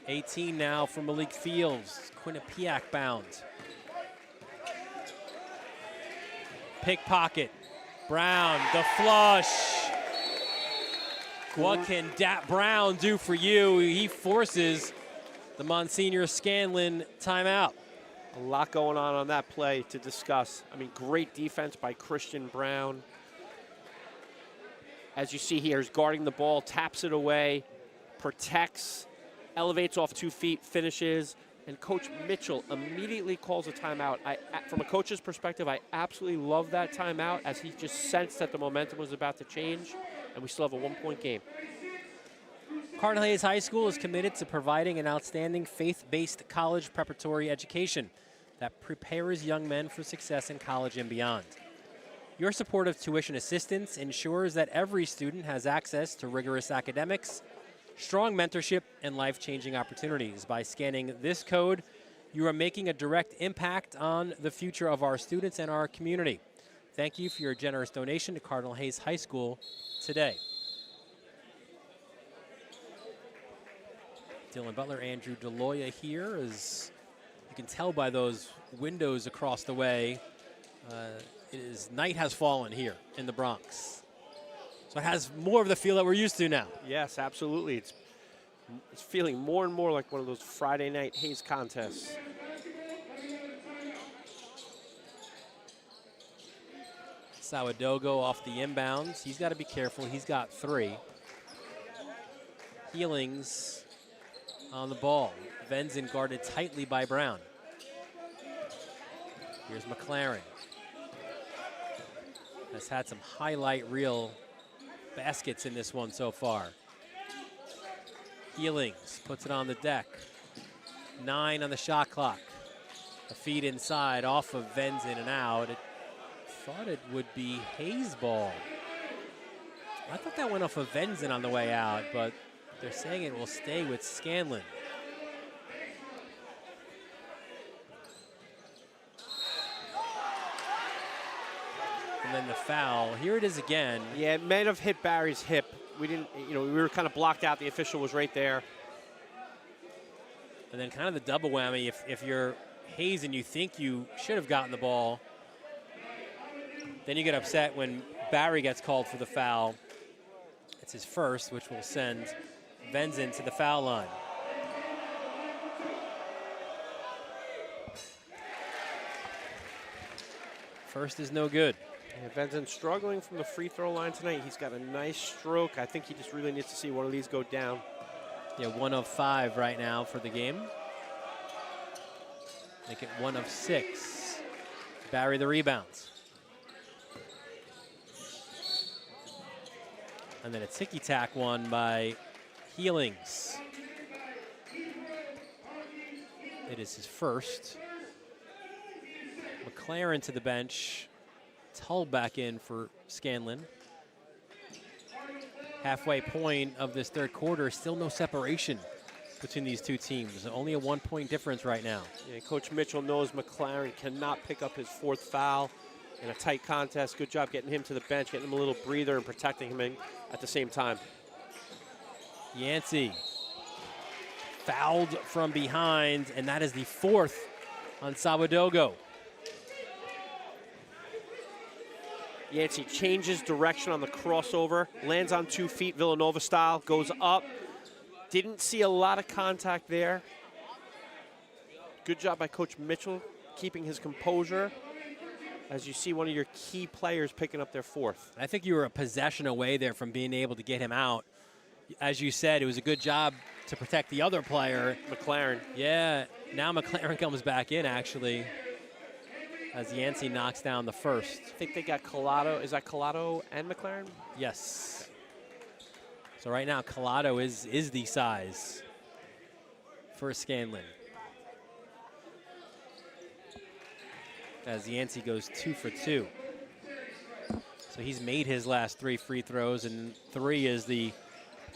18 now for Malik Fields. Quinnipiac bound. Pickpocket. Brown, the flush. What can Brown do for you? He forces the Monsignor Scanlan timeout. A lot going on that play to discuss. I mean, great defense by Christian Brown. As you see here, he's guarding the ball, taps it away, protects, elevates off 2 feet, finishes, and Coach Mitchell immediately calls a timeout. From a coach's perspective, I absolutely love that timeout, as he just sensed that the momentum was about to change, and we still have a 1-point game. Cardinal Hayes High School is committed to providing an outstanding faith-based college preparatory education that prepares young men for success in college and beyond. Your support of tuition assistance ensures that every student has access to rigorous academics, strong mentorship, and life-changing opportunities. By scanning this code, you are making a direct impact on the future of our students and our community. Thank you for your generous donation to Cardinal Hayes High School today. Dylan Butler, Andrew DeLoya here. As you can tell by those windows across the way, night has fallen here in the Bronx. So it has more of the feel that we're used to now. Yes, absolutely. It's feeling more and more like one of those Friday night Hayes contests. Sawadogo off the inbounds. He's got to be careful. He's got 3. Healings on the ball. Venzen guarded tightly by Brown. Here's McLaren. Has had some highlight reel baskets in this one so far. Healings puts it on the deck. 9 on the shot clock. A feed inside off of Venzen and out. Thought it would be Hayes' ball. I thought that went off of Venzen on the way out, but they're saying it will stay with Scanlan. And then the foul. Here it is again. Yeah, it may have hit Barry's hip. We didn't, we were kind of blocked out. The official was right there. And then kind of the double whammy. If you're Hayes and you think you should have gotten the ball, then you get upset when Barry gets called for the foul. It's his first, which will send Venzen to the foul line. First is no good. Yeah, Venzen struggling from the free throw line tonight. He's got a nice stroke. I think he just really needs to see one of these go down. Yeah, 1 of 5 right now for the game. Make it 1 of 6. Barry the rebounds. And then a ticky-tack one by Healings. It is his first. McLaren to the bench. Tull back in for Scanlan. Halfway point of this third quarter, still no separation between these two teams. Only a 1-point difference right now. Yeah, Coach Mitchell knows McLaren cannot pick up his 4th foul in a tight contest. Good job getting him to the bench, getting him a little breather and protecting him at the same time. Yancey fouled from behind, and that is the 4th on Sawadogo. Yancey changes direction on the crossover, lands on 2 feet, Villanova style, goes up. Didn't see a lot of contact there. Good job by Coach Mitchell keeping his composure as you see one of your key players picking up their 4th. I think you were a possession away there from being able to get him out. As you said, it was a good job to protect the other player. McLaren. Yeah, now McLaren comes back in, actually, as Yancey knocks down the first. I think they got Collado. Is that Collado and McLaren? Yes. So right now, Collado is the size for Scanlan. As Yancey goes 2 for 2. So he's made his last 3 free throws, and 3 is the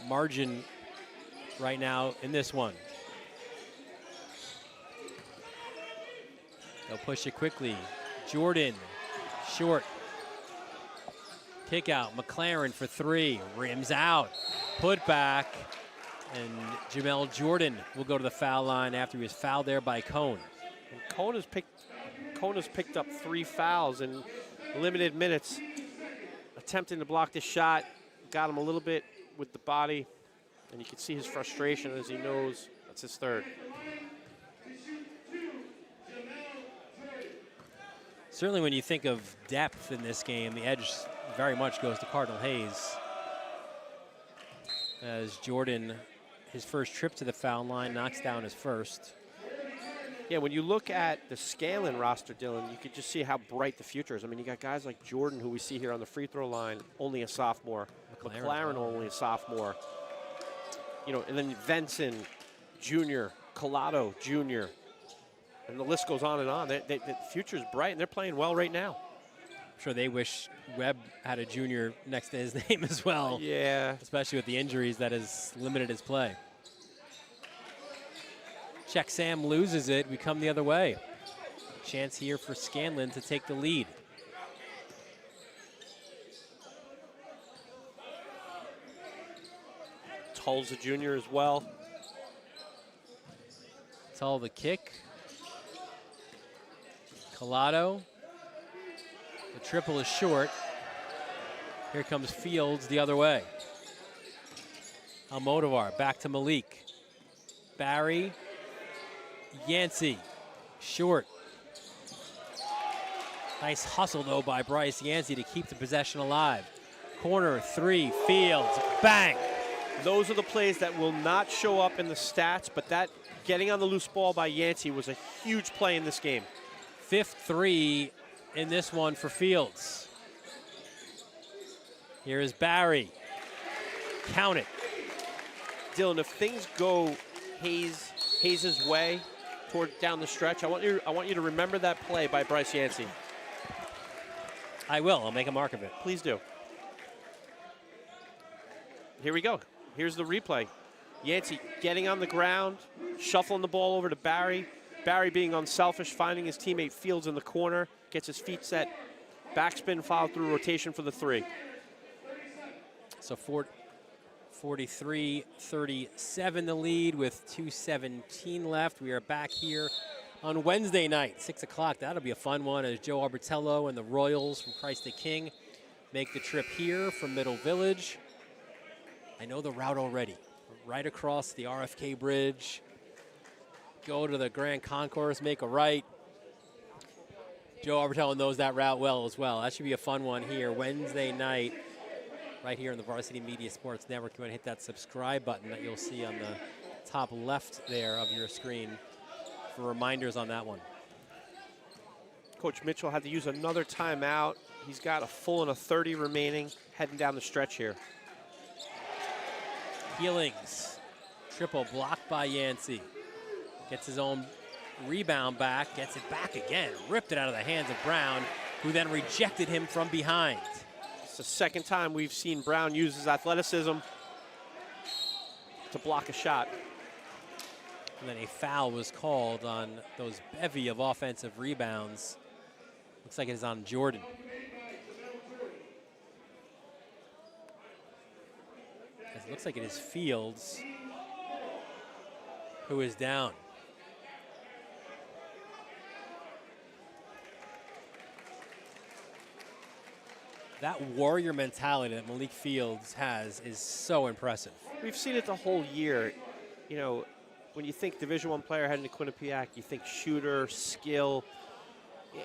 margin right now in this one. They'll push it quickly. Jordan, short. Kick out, McLaren for 3, rims out, put back, and Jamel Jordan will go to the foul line after he was fouled there by Cone. And Cone has picked up 3 fouls in limited minutes, attempting to block this shot, got him a little bit with the body, and you can see his frustration as he knows that's his 3rd. Certainly when you think of depth in this game, the edge very much goes to Cardinal Hayes. As Jordan, his first trip to the foul line, knocks down his first. Yeah, when you look at the Scanlan roster, Dylan, you could just see how bright the future is. I mean, you got guys like Jordan, who we see here on the free throw line, only a sophomore. McLaren only a sophomore. And then Venson, junior, Collado, junior. And the list goes on and on. The future's bright, and they're playing well right now. I'm sure they wish Webb had a junior next to his name as well. Yeah. Especially with the injuries that has limited his play. Check Sam loses it. We come the other way. Chance here for Scanlan to take the lead. Tull's a junior as well. Tull the kick. Collado. The triple is short. Here comes Fields the other way. Almodovar back to Malik. Barry, Yancey, short. Nice hustle, though, by Bryce Yancey to keep the possession alive. Corner 3, Fields, bang. Those are the plays that will not show up in the stats, but that getting on the loose ball by Yancey was a huge play in this game. 5th 3 in this one for Fields. Here is Barry. Count it. Dylan, if things go Hayes' way toward down the stretch, I want you to remember that play by Bryce Yancey. I will. I'll make a mark of it. Please do. Here we go. Here's the replay. Yancey getting on the ground, shuffling the ball over to Barry. Barry being unselfish, finding his teammate Fields in the corner, gets his feet set, backspin, followed through rotation for the 3. So 43-37 the lead with 2:17 left. We are back here on Wednesday night, 6 o'clock. That'll be a fun one as Joe Arbitello and the Royals from Christ the King make the trip here from Middle Village. I know the route already. Right across the RFK Bridge, go to the Grand Concourse, make a right. Joe Arbitello knows that route well as well. That should be a fun one here Wednesday night, right here on the Varsity Media Sports Network. You want to hit that subscribe button that you'll see on the top left there of your screen for reminders on that one. Coach Mitchell had to use another timeout. He's got a full and a 30 remaining, heading down the stretch here. Healings, triple blocked by Yancey. Gets his own rebound back, gets it back again, ripped it out of the hands of Brown, who then rejected him from behind. It's the second time we've seen Brown use his athleticism to block a shot. And then a foul was called on those bevy of offensive rebounds. Looks like it is on Jordan. It looks like it is Fields who is down. That warrior mentality that Malik Fields has is so impressive. We've seen it the whole year. You know, when you think Division I player heading to Quinnipiac, you think shooter, skill.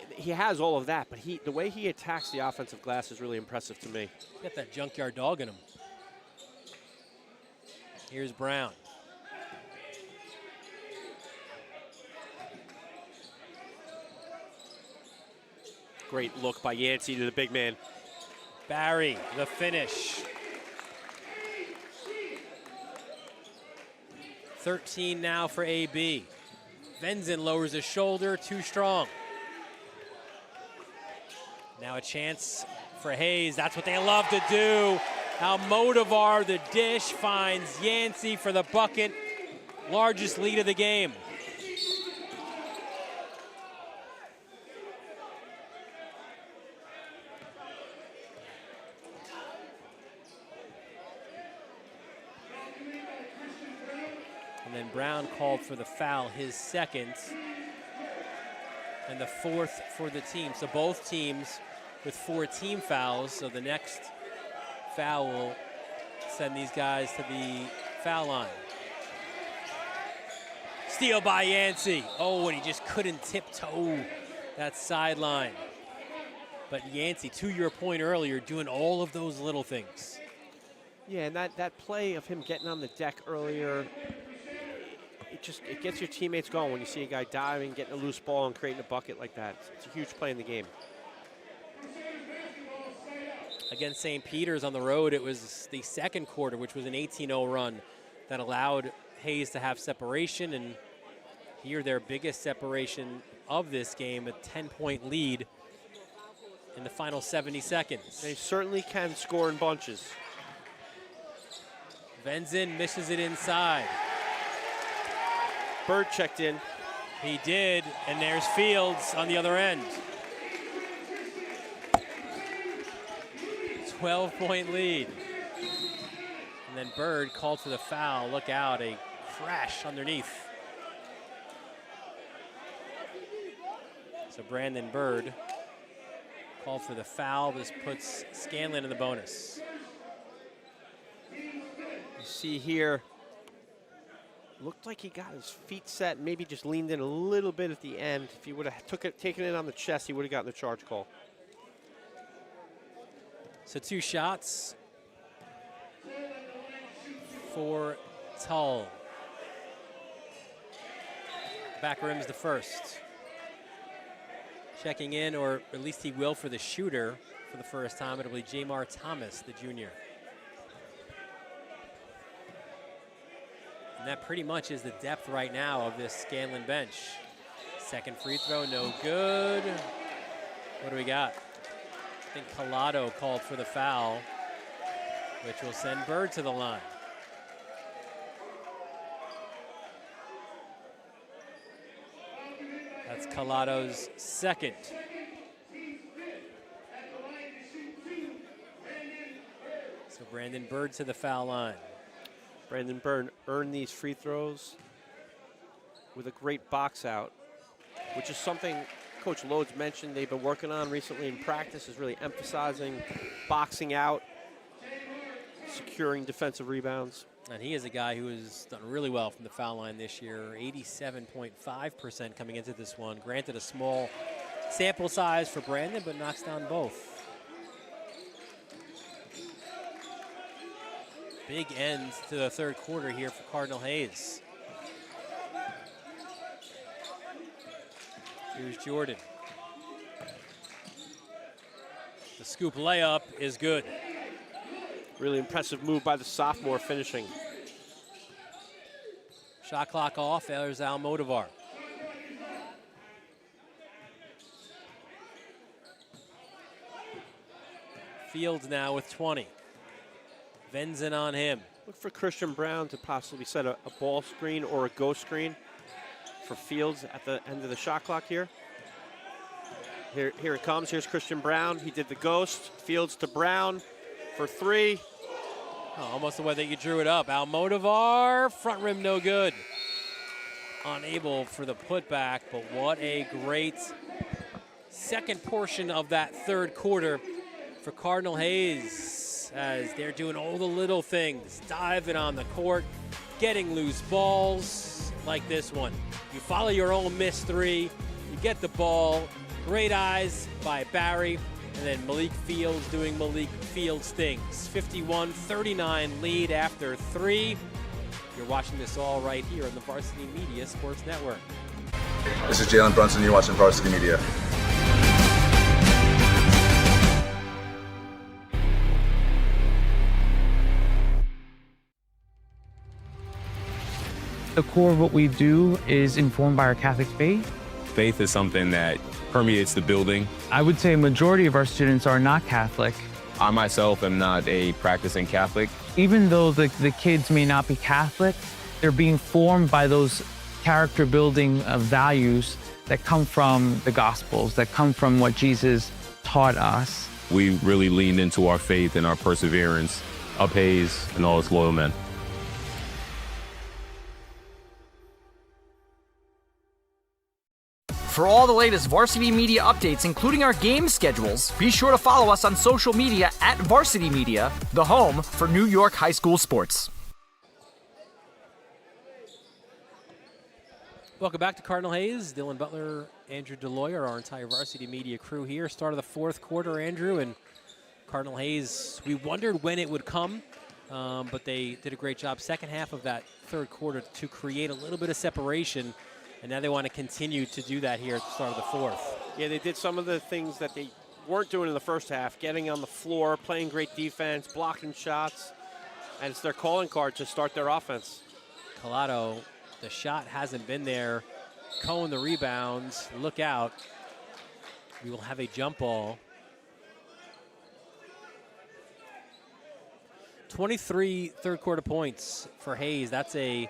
He has all of that, but the way he attacks the offensive glass is really impressive to me. Got that junkyard dog in him. Here's Brown. Great look by Yancey to the big man. Barry, the finish. 13 now for AB. Venzin lowers his shoulder, too strong. Now a chance for Hayes. That's what they love to do. Almodovar, the dish, finds Yancey for the bucket. Largest lead of the game. And then Brown called for the foul, his second, and the 4th for the team. So both teams with 4 team fouls. So the next foul will send these guys to the foul line. Steal by Yancey. Oh, and he just couldn't tiptoe that sideline. But Yancey, to your point earlier, doing all of those little things. Yeah, and that play of him getting on the deck earlier, it gets your teammates going when you see a guy diving, getting a loose ball, and creating a bucket like that. It's a huge play in the game. Against St. Peter's on the road, it was the second quarter, which was an 18-0 run that allowed Hayes to have separation, and here their biggest separation of this game, a 10-point lead in the final 70 seconds. They certainly can score in bunches. Venzin misses it inside. Bird checked in. He did, and there's Fields on the other end. 12-point lead. And then Bird called for the foul. Look out, a crash underneath. So Brandon Bird Call for the foul. This puts Scanlan in the bonus. You see here, looked like he got his feet set, maybe just leaned in a little bit at the end. If he would have taken it on the chest, he would have gotten the charge call. So 2 shots for Tull. Back rim's the first. Checking in, or at least he will for the shooter for the first time. It'll be Jamar Thomas, the junior. And that pretty much is the depth right now of this Scanlan bench. Second free throw, no good. What do we got? I think Collado called for the foul, which will send Bird to the line. That's Collado's second. So Brandon Bird to the foul line. Brandon Bird earned these free throws with a great box out, which is something Coach Lodes mentioned they've been working on recently in practice, is really emphasizing boxing out, securing defensive rebounds. And he is a guy who has done really well from the foul line this year, 87.5% coming into this one. Granted, a small sample size for Brandon, but knocks down both. Big end to the third quarter here for Cardinal Hayes. Here's Jordan. The scoop layup is good. Really impressive move by the sophomore finishing. Shot clock off, there's Almodovar. Fields now with 20. Venzin on him. Look for Christian Brown to possibly set a ball screen or a ghost screen for Fields at the end of the shot clock here. Here it comes, here's Christian Brown. He did the ghost, Fields to Brown for 3. Oh, almost the way that you drew it up. Almodovar, front rim no good. Unable for the putback, but what a great second portion of that third quarter for Cardinal Hayes, as they're doing all the little things, diving on the court, getting loose balls like this one. You follow your own missed 3, you get the ball, great eyes by Barry, and then Malik Fields doing Malik Fields things. 51-39 lead after 3. You're watching this all right here on the Varsity Media Sports Network. This is Jalen Brunson, you're watching Varsity Media. The core of what we do is informed by our Catholic faith. Faith is something that permeates the building. I would say a majority of our students are not Catholic. I myself am not a practicing Catholic. Even though the kids may not be Catholic, they're being formed by those character building values that come from the Gospels, that come from what Jesus taught us. We really leaned into our faith and our perseverance of Hayes and all its loyal men. For all the latest Varsity Media updates, including our game schedules, be sure to follow us on social media at Varsity Media, the home for New York high school sports. Welcome back to Cardinal Hayes. Dylan Butler, Andrew DeLoyer, our entire Varsity Media crew here. Start of the fourth quarter, Andrew, and Cardinal Hayes, we wondered when it would come, but they did a great job second half of that third quarter to create a little bit of separation. And now they want to continue to do that here at the start of the fourth. Yeah, they did some of the things that they weren't doing in the first half, getting on the floor, playing great defense, blocking shots, and it's their calling card to start their offense. Collado, the shot hasn't been there. Cohen the rebounds, look out. We will have a jump ball. 23 third quarter points for Hayes. That's a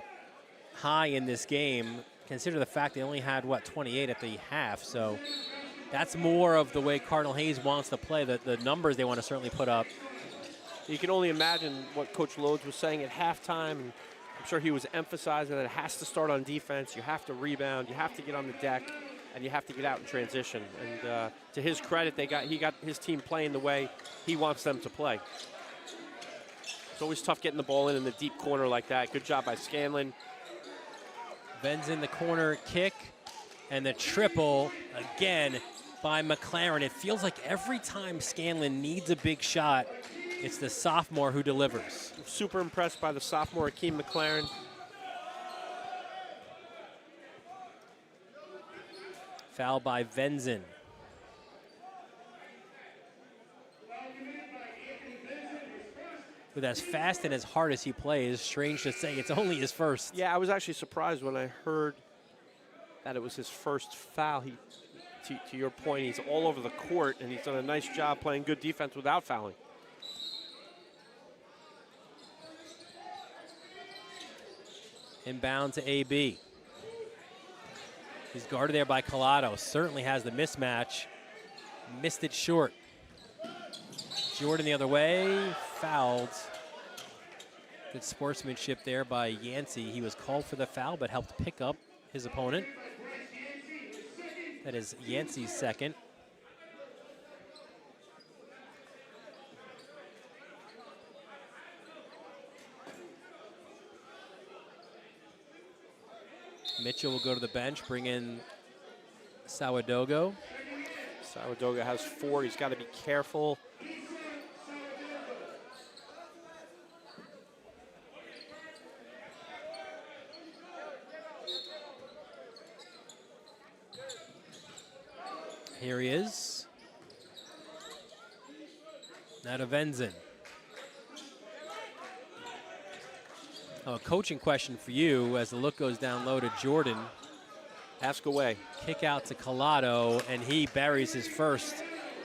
high in this game. Consider the fact they only had, 28 at the half. So that's more of the way Cardinal Hayes wants to play, the numbers they want to certainly put up. You can only imagine what Coach Lodes was saying at halftime. And I'm sure he was emphasizing that it has to start on defense. You have to rebound. You have to get on the deck. and you have to get out in transition. And to his credit, he got his team playing the way he wants them to play. It's always tough getting the ball in the deep corner like that. Good job by Scanlan. Ben's in the corner kick, and the triple again by McLaren. It feels like every time Scanlan needs a big shot, it's the sophomore who delivers. I'm super impressed by the sophomore, Akeem McLaren. Foul by Venzin. With as fast and as hard as he plays, strange to say, it's only his first. Yeah, I was actually surprised when I heard that it was his first foul. To your point, he's all over the court, and he's done a nice job playing good defense without fouling. Inbound to AB. He's guarded there by Collado. Certainly has the mismatch. Missed it short. Jordan the other way, fouled. Good sportsmanship there by Yancey. He was called for the foul, but helped pick up his opponent. That is Yancey's second. Mitchell will go to the bench, bring in Sawadogo. Sawadogo has 4. He's got to be careful. Here he is. Now to Venzin. A coaching question for you as the look goes down low to Jordan. Ask away. Kick out to Collado, and he buries his first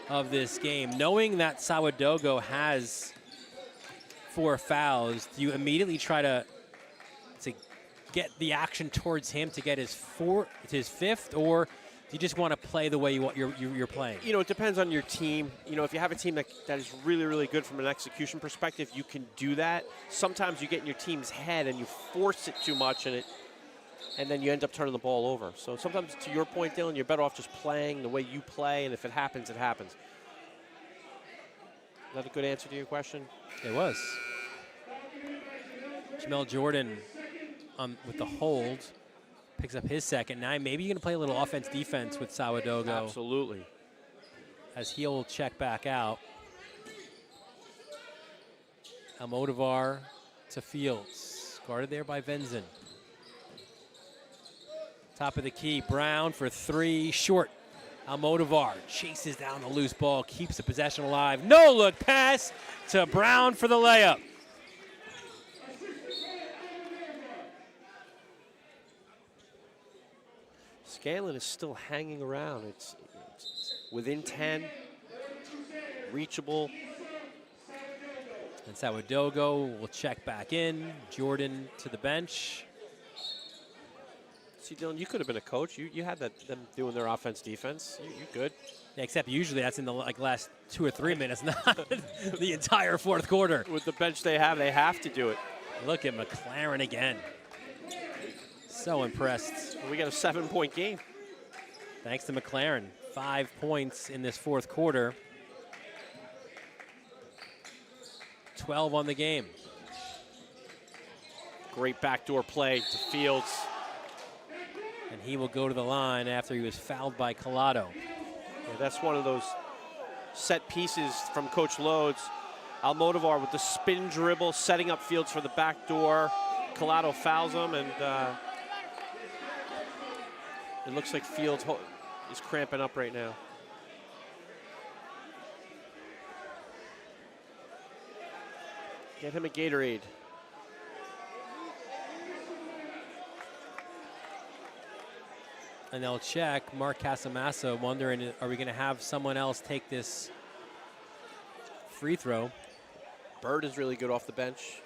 of this game. Knowing that Sawadogo has 4 fouls, do you immediately try to get the action towards him to get his 5th, or do you just want to play the way you're playing? You know, it depends on your team. You know, if you have a team that is really, really good from an execution perspective, you can do that. Sometimes you get in your team's head and you force it too much, and then you end up turning the ball over. So sometimes, to your point, Dylan, you're better off just playing the way you play, and if it happens, it happens. Is that a good answer to your question? It was. Jamel Jordan with the hold. Picks up his second. Now maybe you're going to play a little offense-defense with Sawadogo. Absolutely. As he'll check back out. Almodovar to Fields. Guarded there by Venzin. Top of the key. Brown for 3. Short. Almodovar chases down the loose ball. Keeps the possession alive. No-look pass to Brown for the layup. Scanlan is still hanging around. It's within 10, reachable. And Sawadogo will check back in. Jordan to the bench. See, Dylan, you could have been a coach. You had them doing their offense-defense. You good. Yeah, except usually that's in the last 2 or 3 minutes, not the entire 4th quarter. With the bench they have to do it. Look at McLaren again. So impressed. We got a 7-point game. Thanks to McLaren. 5 points in this 4th quarter. 12 on the game. Great backdoor play to Fields. And he will go to the line after he was fouled by Collado. Yeah, that's one of those set pieces from Coach Loads. Almodovar with the spin dribble, setting up Fields for the backdoor. Collado fouls him, and it looks like Fields is cramping up right now. Get him a Gatorade. And they'll check Mark Casamassa, wondering, are we going to have someone else take this free throw? Bird is really good off the bench.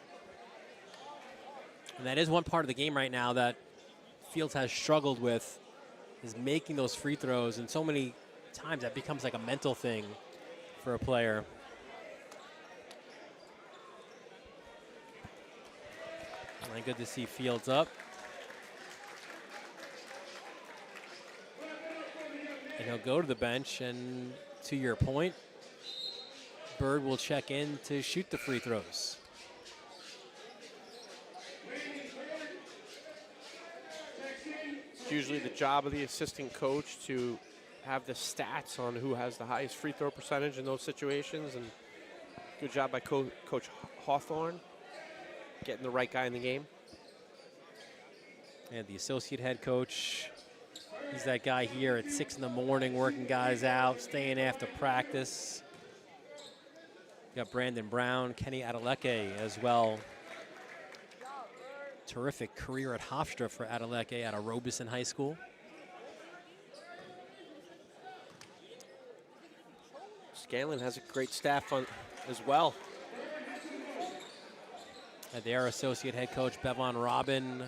And that is one part of the game right now that Fields has struggled with, is making those free throws. And so many times that becomes like a mental thing for a player. And good to see Fields up. And he'll go to the bench, and to your point, Bird will check in to shoot the free throws. It's usually the job of the assistant coach to have the stats on who has the highest free throw percentage in those situations, and good job by Coach Hawthorne getting the right guy in the game. And the associate head coach, he's that guy here at 6 in the morning working guys out, staying after practice. You got Brandon Brown, Kenny Adeleke as well. Terrific career at Hofstra for Adeleke out of Robeson High School. Scanlan has a great staff on as well. Their associate head coach, Bevon Robin,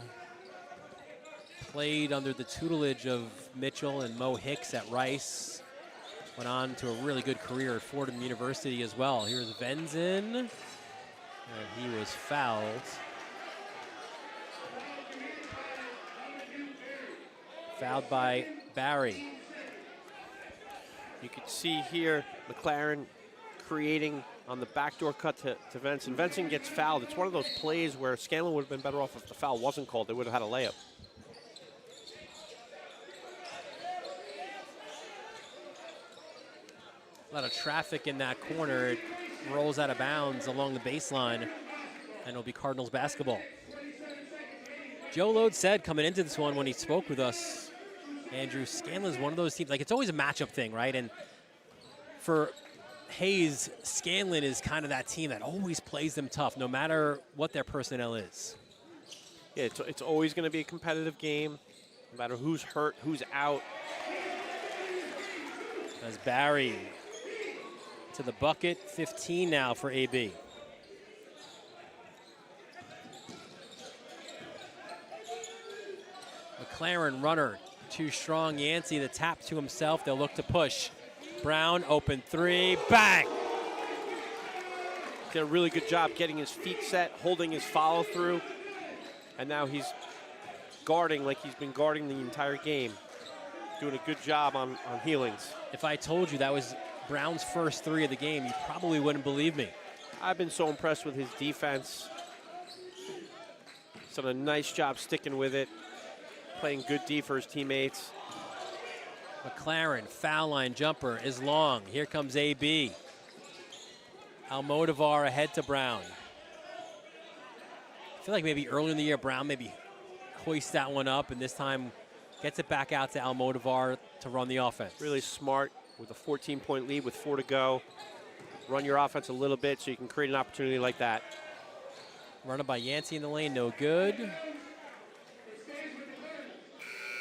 played under the tutelage of Mitchell and Mo Hicks at Rice. Went on to a really good career at Fordham University as well. Here's Venzin, and he was fouled. Fouled by Barry. You can see here McLaren creating on the backdoor cut to Venson. Venson gets fouled. It's one of those plays where Scanlan would have been better off if the foul wasn't called. They would have had a layup. A lot of traffic in that corner. It rolls out of bounds along the baseline, and it'll be Cardinals basketball. Joe Lode said coming into this one when he spoke with us, Andrew, Scanlan's one of those teams, like it's always a matchup thing, right? And for Hayes, Scanlan is kind of that team that always plays them tough, no matter what their personnel is. Yeah, it's always going to be a competitive game, no matter who's hurt, who's out. As Barry to the bucket, 15 now for AB. McLaren runner, too strong. Yancey, the tap to himself. They'll look to push. Brown, open three, bang! Did a really good job getting his feet set, holding his follow through, and now he's guarding like he's been guarding the entire game. Doing a good job on healings. If I told you that was Brown's first three of the game, you probably wouldn't believe me. I've been so impressed with his defense. He's done a nice job sticking with it, playing good D for his teammates. McLaren, foul line jumper is long. Here comes AB. Almodovar ahead to Brown. I feel like maybe earlier in the year, Brown maybe hoists that one up, and this time gets it back out to Almodovar to run the offense. Really smart with a 14-point lead with 4 to go. Run your offense a little bit so you can create an opportunity like that. Running by Yancey in the lane, no good.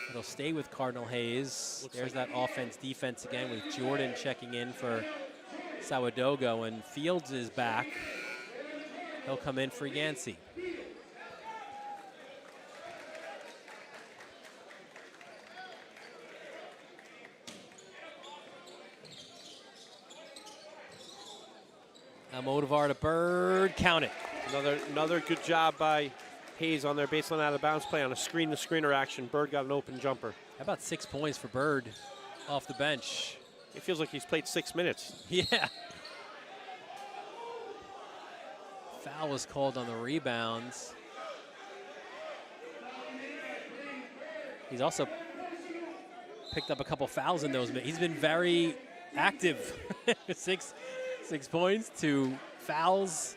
It'll stay with Cardinal Hayes. There's that offense defense again with Jordan checking in for Sawadogo, and Fields is back. He'll come in for Yancey. Almodovar to Bird, count it. Another good job by Hayes on their baseline out of bounds play on a screen-to-screener action. Bird got an open jumper. How about 6 points for Bird off the bench? It feels like he's played 6 minutes. Yeah. Foul was called on the rebounds. He's also picked up a couple fouls in those minutes. He's been very active. 6 points, 2 fouls.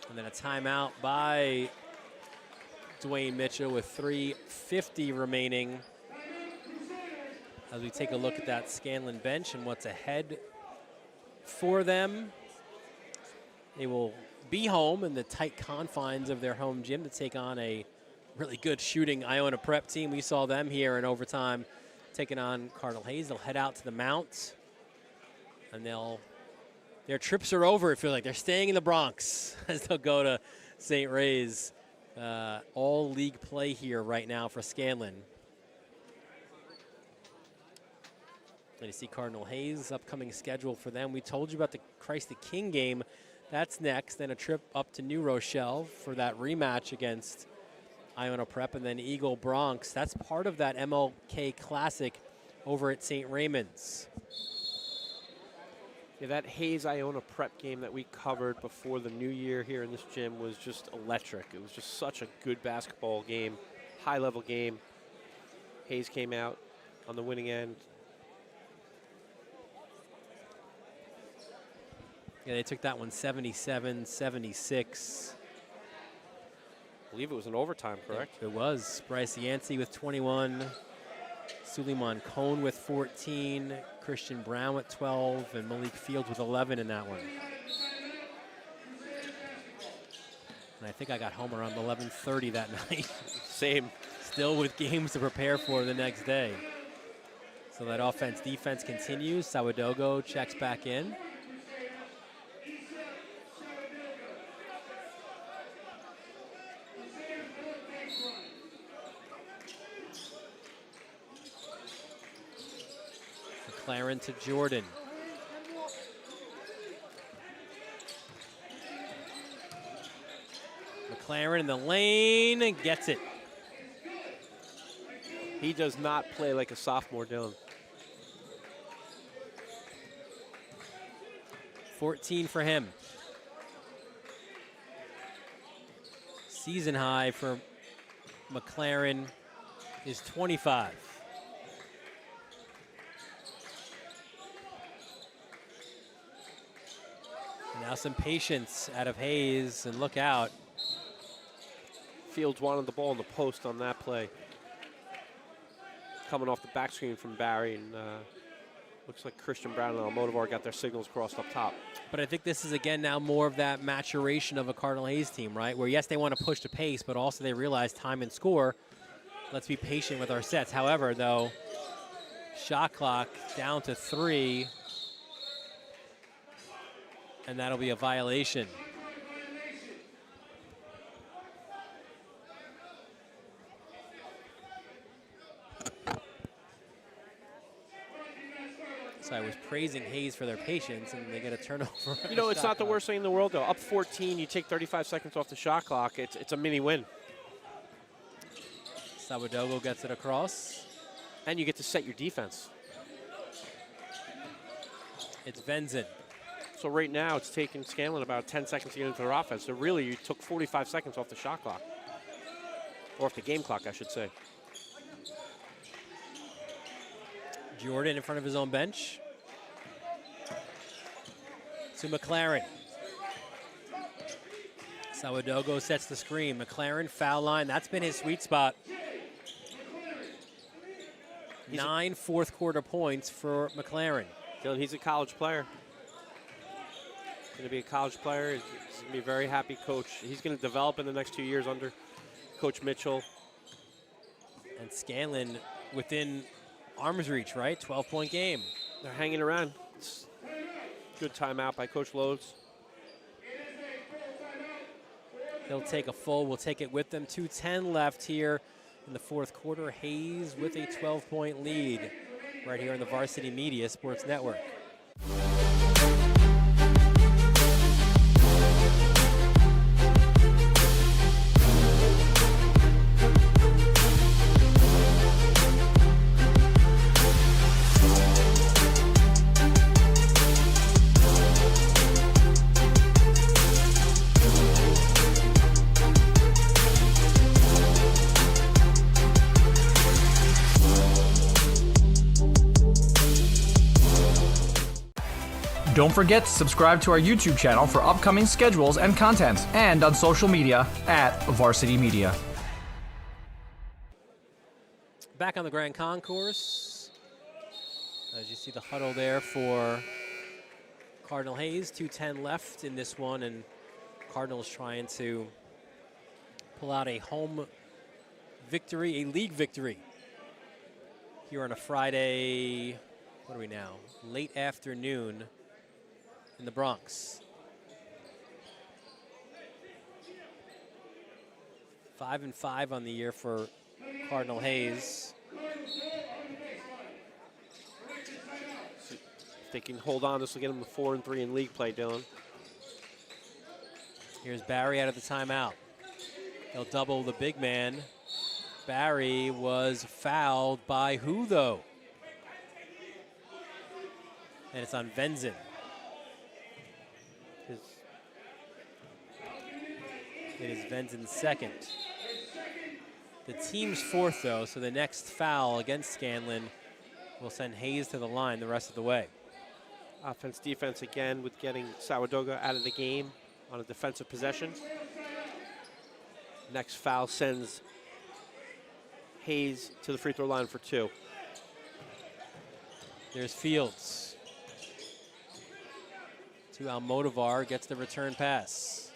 And then a timeout by Dwayne Mitchell with 3:50 remaining. As we take a look at that Scanlan bench and what's ahead for them. They will be home in the tight confines of their home gym to take on a really good shooting Iona Prep team. We saw them here in overtime taking on Cardinal Hayes. They'll head out to the Mount, and their trips are over. I feel like they're staying in the Bronx as they'll go to St. Ray's. All league play here right now for Scanlan. And you see Cardinal Hayes' upcoming schedule for them. We told you about the Christ the King game That's next. Then a trip up to New Rochelle for that rematch against Iona Prep, and then Eagle Bronx. That's part of that MLK Classic over at St. Raymond's. Yeah, that Hayes Iona Prep game that we covered before the new year here in this gym was just electric. It was just such a good basketball game, high-level game. Hayes came out on the winning end. Yeah, they took that one 77-76. I believe it was in overtime, correct? It was. Bryce Yancey with 21. Suleiman Cohn with 14. Christian Brown with 12. And Malik Fields with 11 in that one. And I think I got home around 11:30 that night. Same. Still with games to prepare for the next day. So that offense-defense continues. Sawadogo checks back in. McLaren to Jordan. McLaren in the lane and gets it. He does not play like a sophomore, Dylan. 14 for him. Season high for McLaren is 25. Now some patience out of Hayes, and look out. Fields wanted the ball in the post on that play. Coming off the back screen from Barry, and looks like Christian Brown and Almodovar got their signals crossed up top. But I think this is, again, now more of that maturation of a Cardinal Hayes team, right? Where, yes, they want to push the pace, but also they realize time and score. Let's be patient with our sets. However, though, shot clock down to 3. And that'll be a violation. So I was praising Hayes for their patience, and they get a turnover. You know, it's not the worst thing in the world, though. Up 14, you take 35 seconds off the shot clock. It's a mini win. Sawadogo gets it across. And you get to set your defense. It's Venzen. So right now, it's taking Scanlan about 10 seconds to get into their offense. So really, you took 45 seconds off the shot clock. Or off the game clock, I should say. Jordan in front of his own bench. To McLaren. Sawadogo sets the screen. McLaren, foul line. That's been his sweet spot. 9 fourth quarter points for McLaren. Dylan, he's a college player. Going to be a college player. He's going to be a very happy coach. He's going to develop in the next 2 years under Coach Mitchell. And Scanlan within arm's reach, right? 12-point game. They're hanging around. It's good timeout by Coach Lodes. He'll take a full. We'll take it with them. 2:10 left here in the fourth quarter. Hayes with a 12-point lead right here on the Varsity Media Sports Network. Don't forget to subscribe to our YouTube channel for upcoming schedules and content, and on social media at Varsity Media. Back on the Grand Concourse, as you see the huddle there for Cardinal Hayes. 2:10 left in this one, and Cardinals trying to pull out a home victory, a league victory here on a Friday, what are we now? Late afternoon in the Bronx. 5-5 on the year for Cardinal Hayes. If they can hold on, this will get them to 4-3 in league play, Dylan. Here's Barry out of the timeout. They'll double the big man. Barry was fouled by who, though? And it's on Venzin. It is Venzin's second. The team's fourth, though, so the next foul against Scanlan will send Hayes to the line the rest of the way. Offense, defense again with getting Sourdough out of the game on a defensive possession. Next foul sends Hayes to the free throw line for 2. There's Fields. To Almodovar, gets the return pass.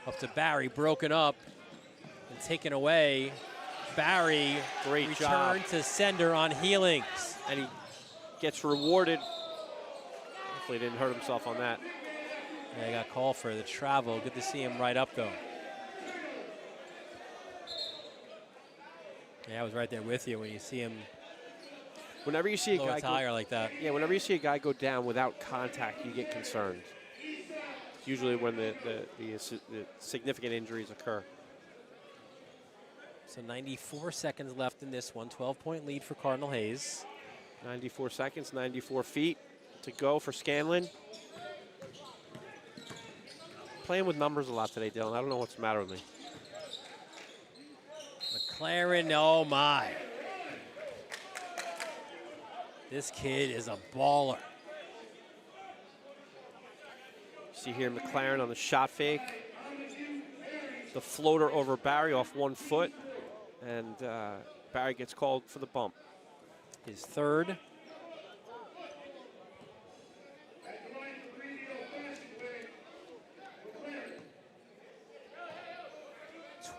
Up to Barry, broken up and taken away. Barry, great return job to sender on Healings. And he gets rewarded. Hopefully he didn't hurt himself on that. Yeah, he got called for the travel. Good to see him right up, though. Yeah, I was right there with you when you see him. Whenever you see a blow guy tire like that. Yeah, whenever you see a guy go down without contact, you get concerned. Usually when the significant injuries occur. So 94 seconds left in this one. 12-point lead for Cardinal Hayes. 94 seconds, 94 feet to go for Scanlan. Playing with numbers a lot today, Dylan. I don't know what's the matter with me. McLaren, oh my. This kid is a baller. See here McLaren on the shot fake. The floater over Barry off 1 foot. And Barry gets called for the bump. His third.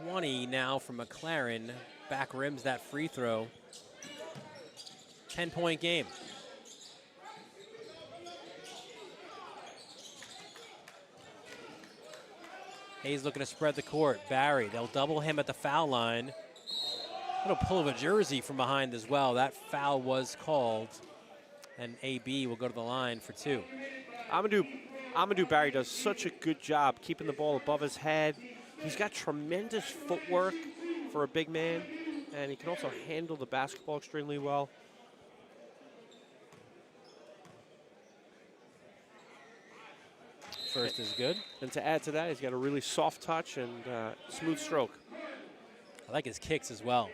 .20 now for McLaren. Back rims that free throw. 10-point game. Hayes looking to spread the court. Barry, they'll double him at the foul line. Little pull of a jersey from behind as well. That foul was called. And AB will go to the line for 2. Amadou Barry does such a good job keeping the ball above his head. He's got tremendous footwork for a big man, and he can also handle the basketball extremely well. First is good. And to add to that, he's got a really soft touch and smooth stroke. I like his kicks as well.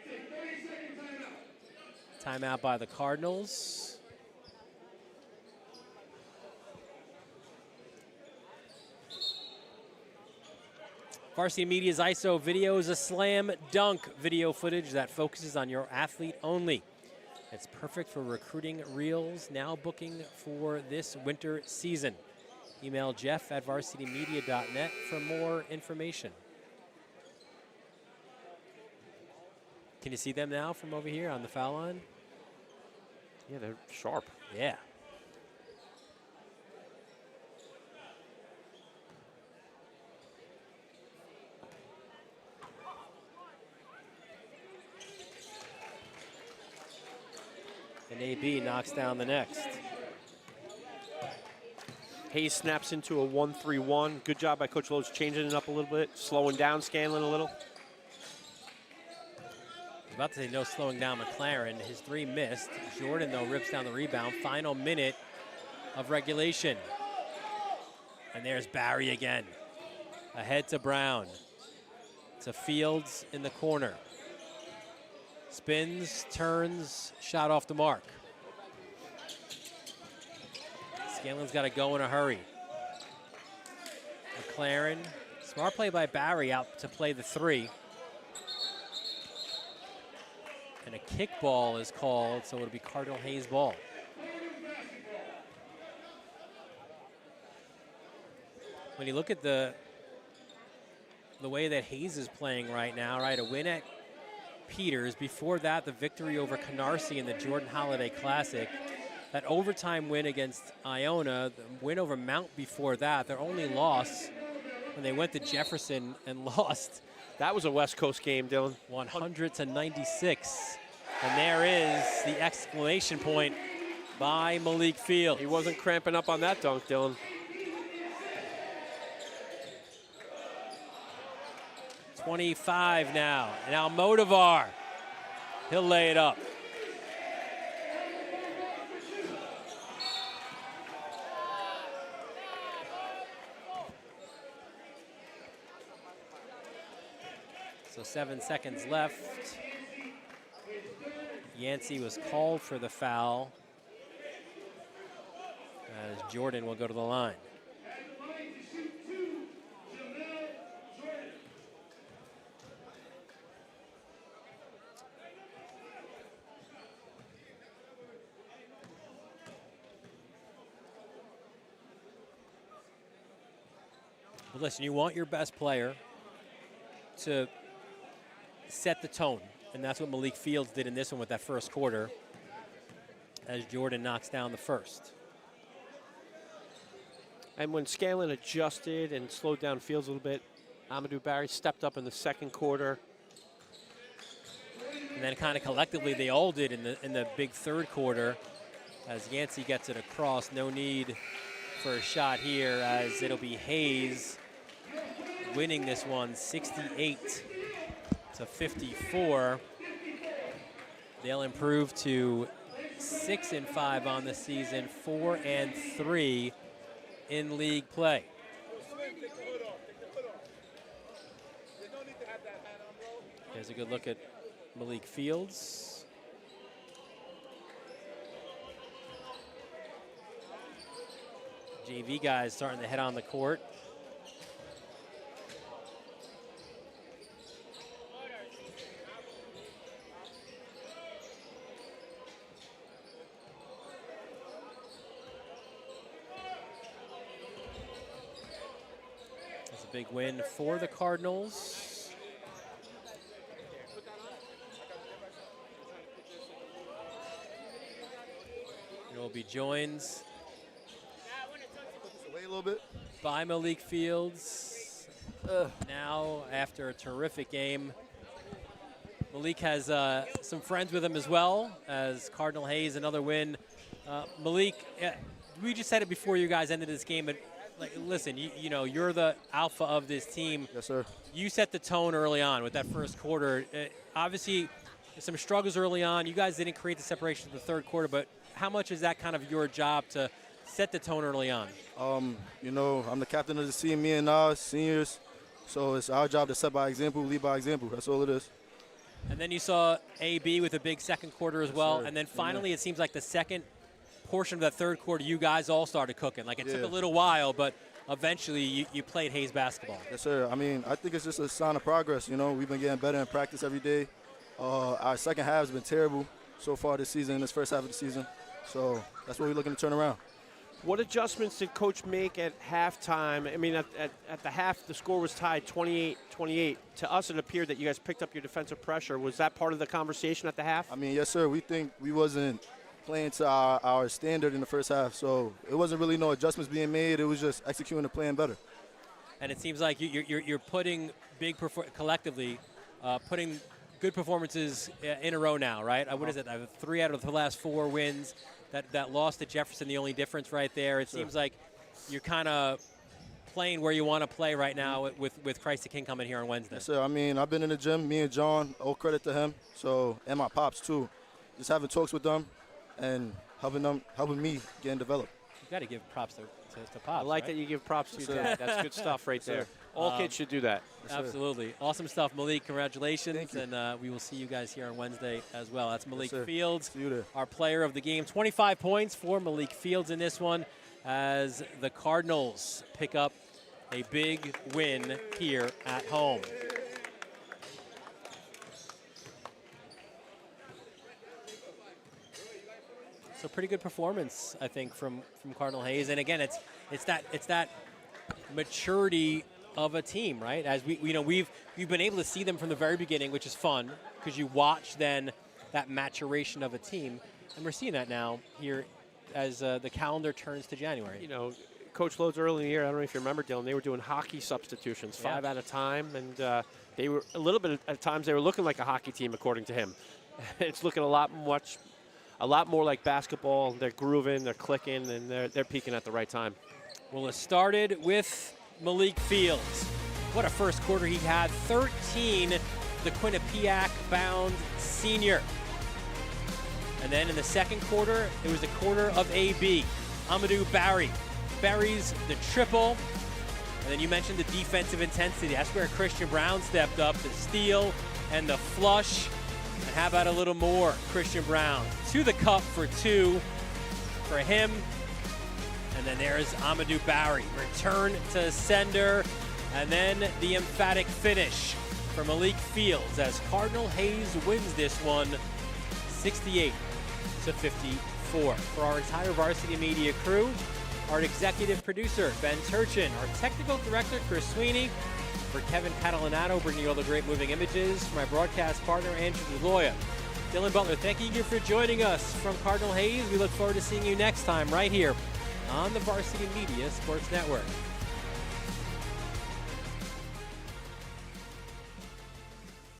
Timeout by the Cardinals. Varsity Media's ISO video is a slam dunk video footage that focuses on your athlete only. It's perfect for recruiting reels, now booking for this winter season. Email jeff@varsitymedia.net for more information. Can you see them now from over here on the foul line? Yeah, they're sharp. Yeah. And AB knocks down the next. Hayes snaps into a 1-3-1. Good job by Coach Lowe's changing it up a little bit, slowing down Scanlan a little. I was about to say no slowing down McLaren. His 3 missed. Jordan, though, rips down the rebound. Final minute of regulation. And there's Barry again. Ahead to Brown. To Fields in the corner. Spins, turns, shot off the mark. Scanlan's got to go in a hurry. McLaren, smart play by Barry out to play the 3. And a kick ball is called, so it'll be Cardinal Hayes ball. When you look at the way that Hayes is playing right now, right, a win at Peters, before that the victory over Canarsie in the Jordan Holiday Classic, that overtime win against Iona, the win over Mount before that, their only loss when they went to Jefferson and lost. That was a West Coast game, Dylan. 100-96. And there is the exclamation point by Malik Fields. He wasn't cramping up on that dunk, Dylan. 25 now. Now Motivar. He'll lay it up. So 7 seconds left. Yancey was called for the foul as Jordan will go to the line. But listen, you want your best player to set the tone, and that's what Malik Fields did in this one with that first quarter as Jordan knocks down the first. And when Scanlan adjusted and slowed down Fields a little bit, Amadou Barry stepped up in the second quarter. And then kind of collectively they all did in the big third quarter as Yancey gets it across. No need for a shot here as it'll be Hayes winning this one 68 to 54. They'll improve to 6-5 on the season, 4-3 in league play. Here's a good look at Malik Fields. JV guys starting to head on the court. That's a big win for the Cardinals. Will be joined a little bit by Malik Fields. Now, after a terrific game, Malik has some friends with him as well as Cardinal Hayes, another win. Malik, we just said it before you guys ended this game, but like, listen, you know, you're the alpha of this team. Yes, sir. You set the tone early on with that first quarter. Obviously, some struggles early on. You guys didn't create the separation in the third quarter, but how much is that kind of your job to set the tone early on? You know, I'm the captain of the team, me and Nas, seniors. So it's our job to set by example, lead by example. That's all it is. And then you saw AB with a big second quarter as well. Sir. And then finally, it seems like the second portion of that third quarter, you guys all started cooking. Like, it took a little while, but eventually you played Hayes basketball. Yes, sir. I mean, I think it's just a sign of progress. You know, we've been getting better in practice every day. Our second half has been terrible so far this season, this first half of the season. So that's what we're looking to turn around. What adjustments did Coach make at halftime? I mean, at the half, the score was tied 28-28. To us, it appeared that you guys picked up your defensive pressure. Was that part of the conversation at the half? I mean, yes, sir. We think we wasn't playing to our standard in the first half, so it wasn't really no adjustments being made. It was just executing the plan better. And it seems like you're putting collectively, putting good performances in a row now, right? What is it? 3 out of the last 4 wins. That loss to Jefferson, the only difference right there. It seems like you're kind of playing where you want to play right now with Christ the King coming here on Wednesday. Yes, sir. I mean, I've been in the gym, me and John, all credit to him, so, and my pops too. Just having talks with them and helping me getting developed. You got to give props to Pops. I like right? that you give props to your dad. That's good stuff right there. All kids should do that. Absolutely. Awesome stuff, Malik. Congratulations. And we will see you guys here on Wednesday as well. That's Malik Fields, our player of the game. 25 points for Malik Fields in this one as the Cardinals pick up a big win here at home. So pretty good performance, I think, from Cardinal Hayes. And again, it's that maturity of a team, right? As we've been able to see them from the very beginning, which is fun because you watch then that maturation of a team, and we're seeing that now here as the calendar turns to January. You know, Coach Lodes early in the year, I don't know if you remember, Dylan, they were doing hockey substitutions, 5 at a time, and they were a little bit at times they were looking like a hockey team, according to him. It's looking a lot more like basketball. They're grooving, they're clicking, and they're peaking at the right time. Well, it started with Malik Fields. What a first quarter he had. 13, the Quinnipiac-bound senior. And then in the second quarter, it was a quarter of AB. Amadou Barry buries the triple. And then you mentioned the defensive intensity. That's where Christian Brown stepped up, the steal and the flush. And how about a little more? Christian Brown to the cup for 2 for him. And then there's Amadou Barry. Return to sender. And then the emphatic finish for Malik Fields as Cardinal Hayes wins this one 68-54. For our entire Varsity Media crew, our executive producer, Ben Turchin, our technical director, Chris Sweeney, for Kevin Catalanato, bringing you all the great moving images, for my broadcast partner, Andrew DeLoya. Dylan Butler, thanking you for joining us from Cardinal Hayes. We look forward to seeing you next time right here on the Varsity Media Sports Network.